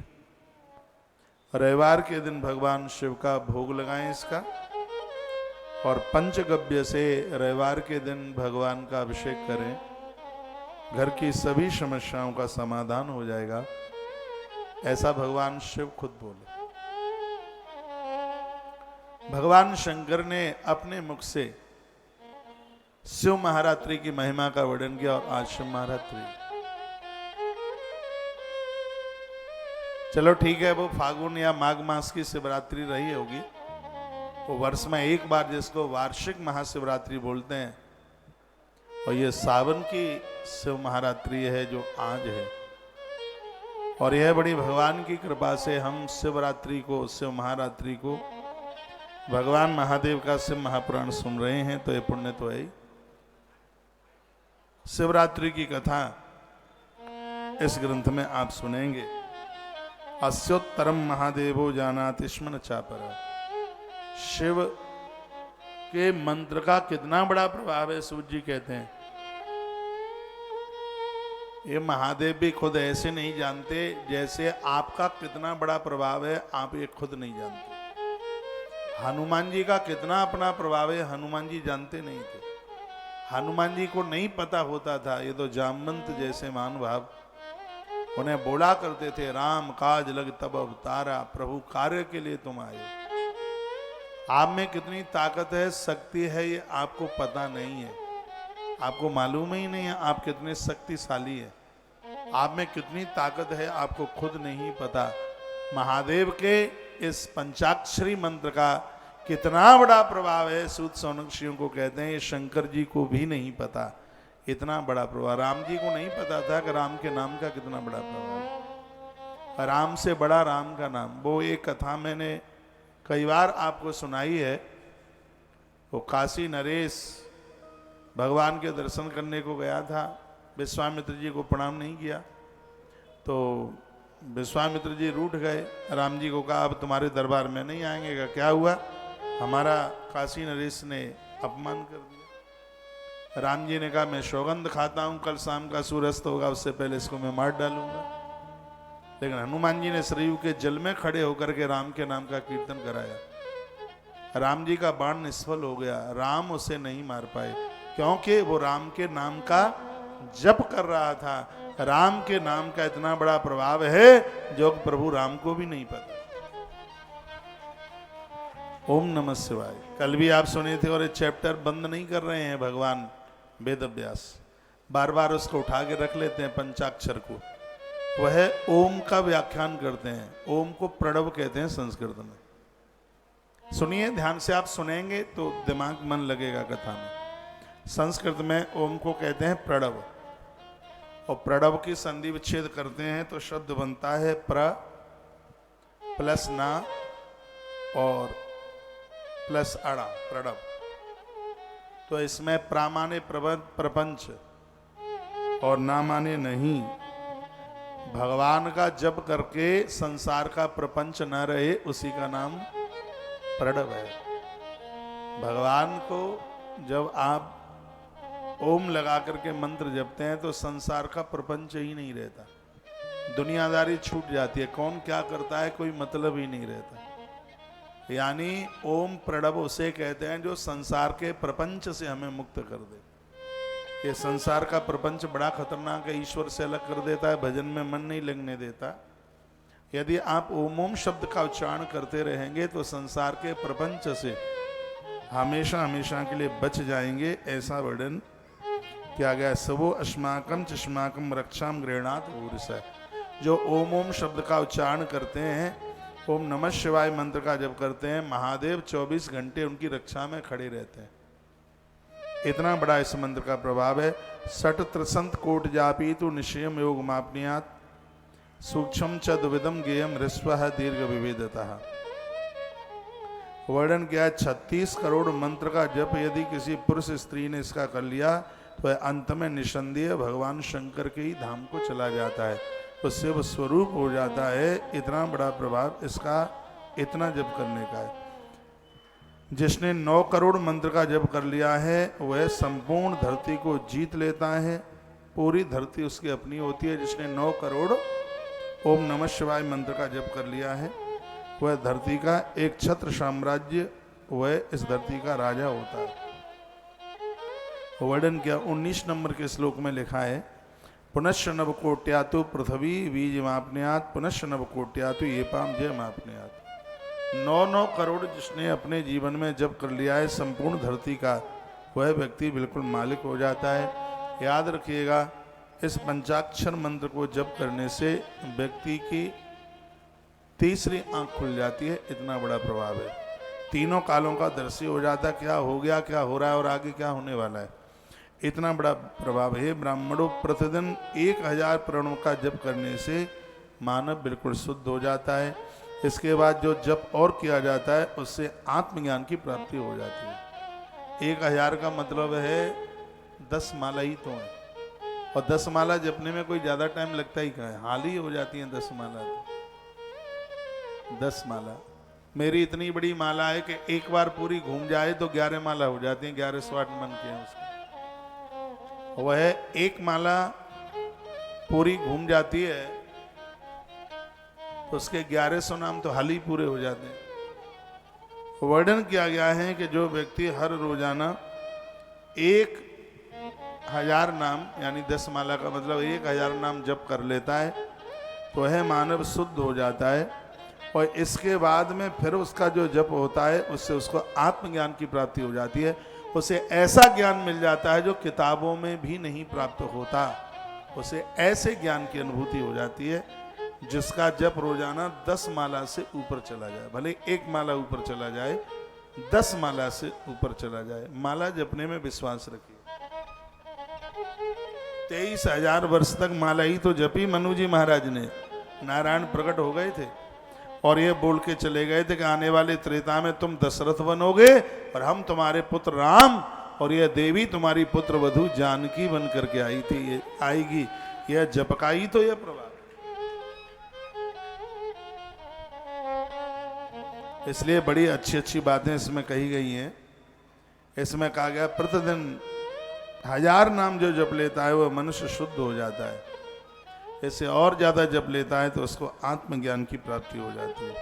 रविवार के दिन भगवान शिव का भोग लगाएं इसका, और पंचगव्य से रविवार के दिन भगवान का अभिषेक करें, घर की सभी समस्याओं का समाधान हो जाएगा, ऐसा भगवान शिव खुद बोले। भगवान शंकर ने अपने मुख से शिव महारात्रि की महिमा का वर्णन किया, और आज शिव महारात्रि, चलो ठीक है, वो फागुन या माघ मास की शिवरात्रि रही होगी, वो वर्ष में एक बार जिसको वार्षिक महाशिवरात्रि बोलते हैं, और ये सावन की शिव महारात्रि है जो आज है। और यह बड़ी भगवान की कृपा से हम शिवरात्रि को, शिव महारात्रि को, भगवान महादेव का शिव महापुराण सुन रहे हैं, तो ये पुण्य तो है ही। शिवरात्रि की कथा इस ग्रंथ में आप सुनेंगे। अस्योत्तरम महादेवो जानाति स्म न चापरा। शिव के मंत्र का कितना बड़ा प्रभाव है, सूत जी कहते हैं। ये महादेव भी खुद ऐसे नहीं जानते जैसे आपका कितना बड़ा प्रभाव है, आप ये खुद नहीं जानते। हनुमान जी का कितना अपना प्रभाव है हनुमान जी जानते नहीं थे। हनुमान जी को नहीं पता होता था, ये तो जामवंत जैसे महानुभाव उन्हें बोला करते थे, राम काज लग तब अवतारा, प्रभु कार्य के लिए तुम आए। आप में कितनी ताकत है, शक्ति है, ये आपको पता नहीं है, आपको मालूम ही नहीं है आप कितने शक्तिशाली है। आप में कितनी ताकत है आपको खुद नहीं पता। महादेव के इस पंचाक्षरी मंत्र का कितना बड़ा प्रभाव है, सूत सौनक्षियों को कहते हैं, ये शंकर जी को भी नहीं पता, इतना बड़ा प्रभाव। राम जी को नहीं पता था कि राम के नाम का कितना बड़ा प्रभाव, राम से बड़ा राम का नाम। वो एक कथा मैंने कई बार आपको सुनाई है। वो काशी नरेश भगवान के दर्शन करने को गया था, विश्वामित्र जी को प्रणाम नहीं किया, तो विश्वामित्र जी रूठ गए। राम जी को कहा अब तुम्हारे दरबार में नहीं आएंगे। का क्या हुआ, हमारा काशी नरेश ने अपमान कर दिया। राम जी ने कहा मैं सौगंध खाता हूं कल शाम का सूर्यास्त होगा उससे पहले इसको मैं मार डालूंगा। लेकिन हनुमान जी ने सरयू के जल में खड़े होकर के राम के नाम का कीर्तन कराया। राम जी का बाण निष्फल हो गया, राम उसे नहीं मार पाए, क्योंकि वो राम के नाम का जप कर रहा था। राम के नाम का इतना बड़ा प्रभाव है जो प्रभु राम को भी नहीं पता। ओम नमः शिवाय कल भी आप सुने थे, और ये चैप्टर बंद नहीं कर रहे हैं भगवान वेद व्यास, बार बार उसको उठा के रख लेते हैं पंचाक्षर को। वह ओम का व्याख्यान करते हैं, ओम को प्रणव कहते हैं संस्कृत में। सुनिए ध्यान से, आप सुनेंगे तो दिमाग मन लगेगा कथा में। संस्कृत में ओम को कहते हैं प्रणव, और प्रणव की संधि विच्छेद करते हैं तो शब्द बनता है प्र प्लस ना और प्लस अड़ा, प्रणव। तो इसमें प्रा माने प्रपंच और ना माने नहीं। भगवान का जप करके संसार का प्रपंच न रहे, उसी का नाम प्रणव है। भगवान को जब आप ओम लगा करके मंत्र जपते हैं तो संसार का प्रपंच ही नहीं रहता, दुनियादारी छूट जाती है, कौन क्या करता है कोई मतलब ही नहीं रहता। यानी ओम प्रणव उसे कहते हैं जो संसार के प्रपंच से हमें मुक्त कर दे। ये संसार का प्रपंच बड़ा खतरनाक है, ईश्वर से अलग कर देता है, भजन में मन नहीं लगने देता। यदि आप ओम ओम शब्द का उच्चारण करते रहेंगे तो संसार के प्रपंच से हमेशा हमेशा के लिए बच जाएंगे, ऐसा वर्णन किया गया। सबो अस्माकम चष्माकम रक्षाम गृहणात ऊर्षा। जो ओम ओम शब्द का उच्चारण करते हैं, ओम नमः शिवाय मंत्र का जप करते हैं, महादेव 24 घंटे उनकी रक्षा में खड़े रहते हैं। इतना बड़ा इस मंत्र का प्रभाव है। सट त्रसंत कोट जापी तु निश्चयम योग मापनियात सूक्ष्म च द्विदम गेयम ऋस्व दीर्घ विविधतः। वर्णन किया है 36 करोड़ मंत्र का जप यदि किसी पुरुष स्त्री ने इसका कर लिया तो अंत में निसंदेह भगवान शंकर के ही धाम को चला जाता है, तो शिव स्वरूप हो जाता है। इतना बड़ा प्रभाव इसका इतना जप करने का है। जिसने 9 करोड़ मंत्र का जप कर लिया है वह संपूर्ण धरती को जीत लेता है, पूरी धरती उसकी अपनी होती है। जिसने 9 करोड़ ओम नमः शिवाय मंत्र का जप कर लिया है वह धरती का एक छत्र साम्राज्य, वह इस धरती का राजा होता है। वर्णन किया 19 नंबर के श्लोक में लिखा है, पुनश्च नव कोट्यातु पृथ्वी बीज मापन्यात पुनश्च नव कोट्यातु ये पाम जय मापन्यात। 9 करोड़ जिसने अपने जीवन में जप कर लिया है संपूर्ण धरती का, वह व्यक्ति बिल्कुल मालिक हो जाता है। याद रखिएगा, इस पंचाक्षर मंत्र को जप करने से व्यक्ति की तीसरी आंख खुल जाती है। इतना बड़ा प्रभाव है, तीनों कालों का दर्शी हो जाता है, क्या हो गया, क्या हो रहा है और आगे क्या होने वाला है। इतना बड़ा प्रभाव है। ब्राह्मणों प्रतिदिन 1000 प्रणव का जप करने से मानव बिल्कुल शुद्ध हो जाता है। इसके बाद जो जप और किया जाता है उससे आत्मज्ञान की प्राप्ति हो जाती है। 1000 का मतलब है 10 माला ही तो है, और 10 माला जपने में कोई ज़्यादा टाइम लगता ही कहाँ है, हाल ही हो जाती है 10 माला। 10 माला मेरी इतनी बड़ी माला है कि एक बार पूरी घूम जाए तो 11 माला हो जाती हैं, 11 स्वाट मन के हैं उसके। वह एक माला पूरी घूम जाती है तो उसके 1100 नाम तो हाल ही पूरे हो जाते हैं। वर्णन किया गया है कि जो व्यक्ति हर रोजाना 1000 नाम यानी 10 माला का मतलब 1000 नाम जप कर लेता है तो वह मानव शुद्ध हो जाता है और इसके बाद में फिर उसका जो जप होता है उससे उसको आत्मज्ञान की प्राप्ति हो जाती है। उसे ऐसा ज्ञान मिल जाता है जो किताबों में भी नहीं प्राप्त होता। उसे ऐसे ज्ञान की अनुभूति हो जाती है जिसका जप रोजाना 10 माला से ऊपर चला जाए, भले 1 माला ऊपर चला जाए, 10 माला से ऊपर चला जाए। माला जपने में विश्वास रखिए। 23,000 वर्ष तक माला ही तो जपी मनु जी महाराज ने। नारायण प्रकट हो गए थे और ये बोल के चले गए थे कि आने वाले त्रेता में तुम दशरथ बनोगे और हम तुम्हारे पुत्र राम और यह देवी तुम्हारी पुत्र वधु जानकी बन करके आई थी, ये आएगी। यह जप का ही तो यह प्रभाव। इसलिए बड़ी अच्छी अच्छी बातें इसमें कही गई हैं। इसमें कहा गया प्रतिदिन 1000 नाम जो जप लेता है वह मनुष्य शुद्ध हो जाता है। इससे और ज्यादा जप लेता है तो उसको आत्मज्ञान की प्राप्ति हो जाती है।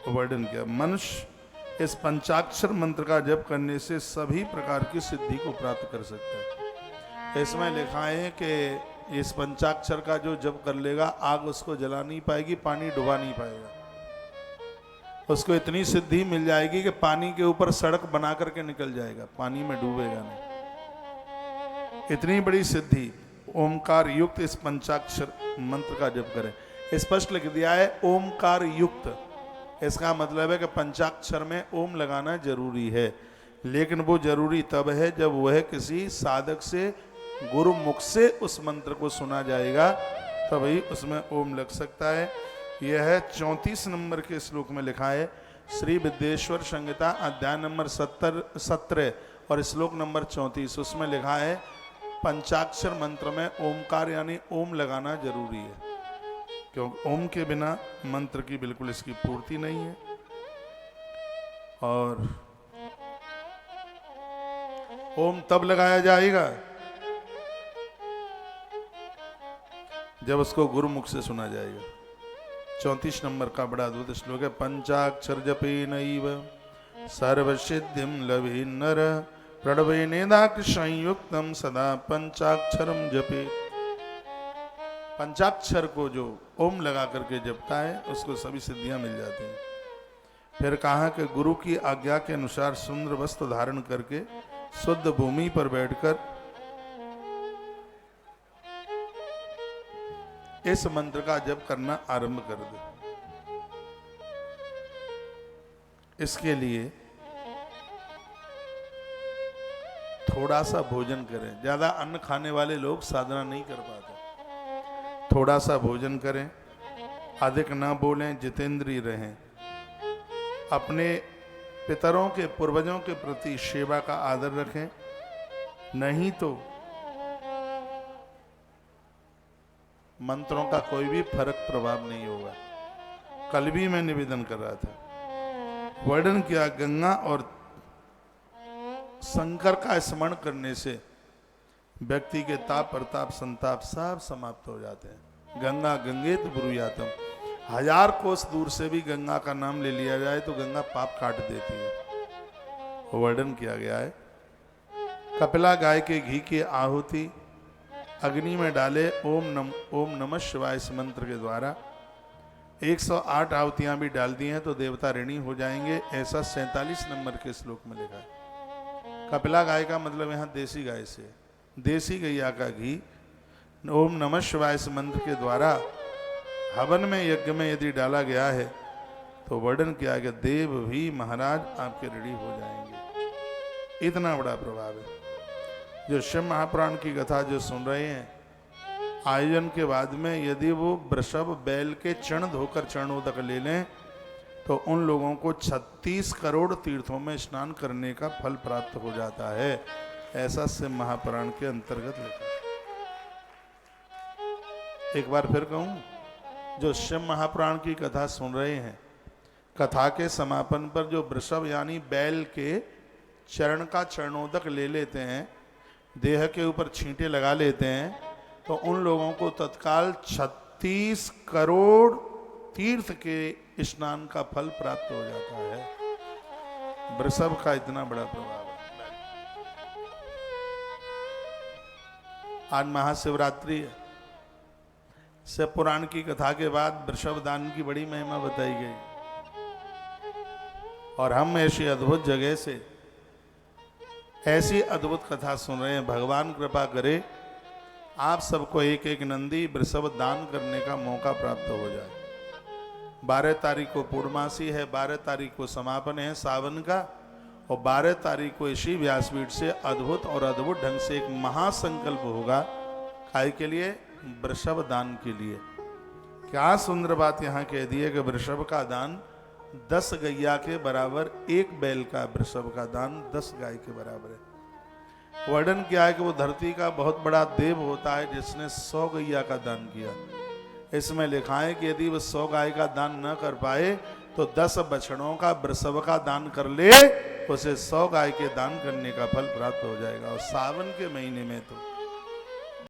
वर्णन किया मनुष्य इस पंचाक्षर मंत्र का जप करने से सभी प्रकार की सिद्धि को प्राप्त कर सकता है। इसमें लिखा है कि इस पंचाक्षर का जो जप कर लेगा आग उसको जला नहीं पाएगी, पानी डुबा नहीं पाएगा। उसको इतनी सिद्धि मिल जाएगी कि पानी के ऊपर सड़क बना करके निकल जाएगा, पानी में डूबेगा नहीं। इतनी बड़ी सिद्धि। ओमकार युक्त इस पंचाक्षर मंत्र का जप करें। स्पष्ट लिख दिया है ओमकार युक्त। इसका मतलब है कि पंचाक्षर में ओम लगाना जरूरी है, लेकिन वो जरूरी तब है जब वह किसी साधक से गुरु मुख से उस मंत्र को सुना जाएगा, तभी उसमें ओम लग सकता है। यह है 34 नंबर के श्लोक में लिखा है। श्री विद्येश्वर संहिता अध्याय नंबर 17 और श्लोक नंबर 34, उसमें लिखा है पंचाक्षर मंत्र में ओमकार यानी ओम लगाना जरूरी है, क्योंकि ओम के बिना मंत्र की बिल्कुल इसकी पूर्ति नहीं है। और ओम तब लगाया जाएगा जब उसको गुरुमुख से सुना जाएगा। 34 नंबर का बड़ा अद्भुत श्लोक है। पंचाक्षर जपे नैव सर्वसिद्धिं लभे नर प्रणवे नेदाक्ष संयुक्तम सदा पंचाक्षरम जपे। पंचाक्षर को जो ओम लगा करके जपता है उसको सभी सिद्धियां मिल जाती हैं। फिर कहा कि गुरु की आज्ञा के अनुसार सुंदर वस्त्र धारण करके शुद्ध भूमि पर बैठकर इस मंत्र का जप करना आरंभ कर दे। इसके लिए थोड़ा सा भोजन करें। ज्यादा अन्न खाने वाले लोग साधना नहीं कर पाते। थोड़ा सा भोजन करें, अधिक ना बोलें, जितेंद्रिय रहें। अपने पितरों के पूर्वजों के प्रति सेवा का आदर रखें, नहीं तो मंत्रों का कोई भी फर्क प्रभाव नहीं होगा। कल भी मैं निवेदन कर रहा था, वर्णन किया गंगा और शंकर का स्मरण करने से व्यक्ति के ताप प्रताप संताप सब समाप्त हो जाते हैं। गंगा गंगेत ब्रूयातम, 1000 कोस दूर से भी गंगा का नाम ले लिया जाए तो गंगा पाप काट देती है। वर्णन किया गया है कपिला गाय के घी की आहुति अग्नि में डाले ओम नमः शिवाय इस मंत्र के द्वारा 108 आहुतियां भी डाल दी हैं तो देवता ऋणी हो जाएंगे। ऐसा 47 नंबर के श्लोक में लिखा है। कपिला गाय का मतलब यहाँ देसी गाय से, देसी गैया का घी ओम नमः शिवाय इस मंत्र के द्वारा हवन में यज्ञ में यदि डाला गया है तो वर्णन किया कि देव भी महाराज आपके ऋणी हो जाएंगे। इतना बड़ा प्रभाव है। जो शिव महापुराण की कथा जो सुन रहे हैं, आयोजन के बाद में यदि वो वृषभ बैल के चरण धोकर चरणोदक ले लें तो उन लोगों को 36 करोड़ तीर्थों में स्नान करने का फल प्राप्त हो जाता है। ऐसा शिव महापुराण के अंतर्गत लिखा। एक बार फिर कहूं, जो शिव महापुराण की कथा सुन रहे हैं, कथा के समापन पर जो वृषभ यानी बैल के चरण का चरणोदक ले लेते हैं, देह के ऊपर छींटे लगा लेते हैं, तो उन लोगों को तत्काल 36 करोड़ तीर्थ के स्नान का फल प्राप्त हो जाता है। वृषभ का इतना बड़ा प्रभाव है। आज महाशिवरात्रि है। शिव पुराण की कथा के बाद वृषभ दान की बड़ी महिमा बताई गई और हम ऐसी अद्भुत जगह से ऐसी अद्भुत कथा सुन रहे हैं। भगवान कृपा करे आप सबको एक एक नंदी वृषभ दान करने का मौका प्राप्त हो जाए। 12 तारीख को पूर्णमासी है, 12 तारीख को समापन है सावन का, और 12 तारीख को इसी व्यासपीठ से अद्भुत और अद्भुत ढंग से एक महासंकल्प होगा। काय के लिए? वृषभ दान के लिए। क्या सुंदर बात यहाँ कह दी है कि वृषभ का दान 10 गैया के बराबर, एक बैल का वृषभ का दान 10 गाय के बराबर है। वर्णन क्या है कि वो धरती का बहुत बड़ा देव होता है जिसने 100 गैया का दान किया। इसमें लिखा है कि यदि वो 100 गाय का दान न कर पाए तो 10 बछड़ों का वृषभ का दान कर ले, उसे 100 गाय के दान करने का फल प्राप्त हो जाएगा। और सावन के महीने में तो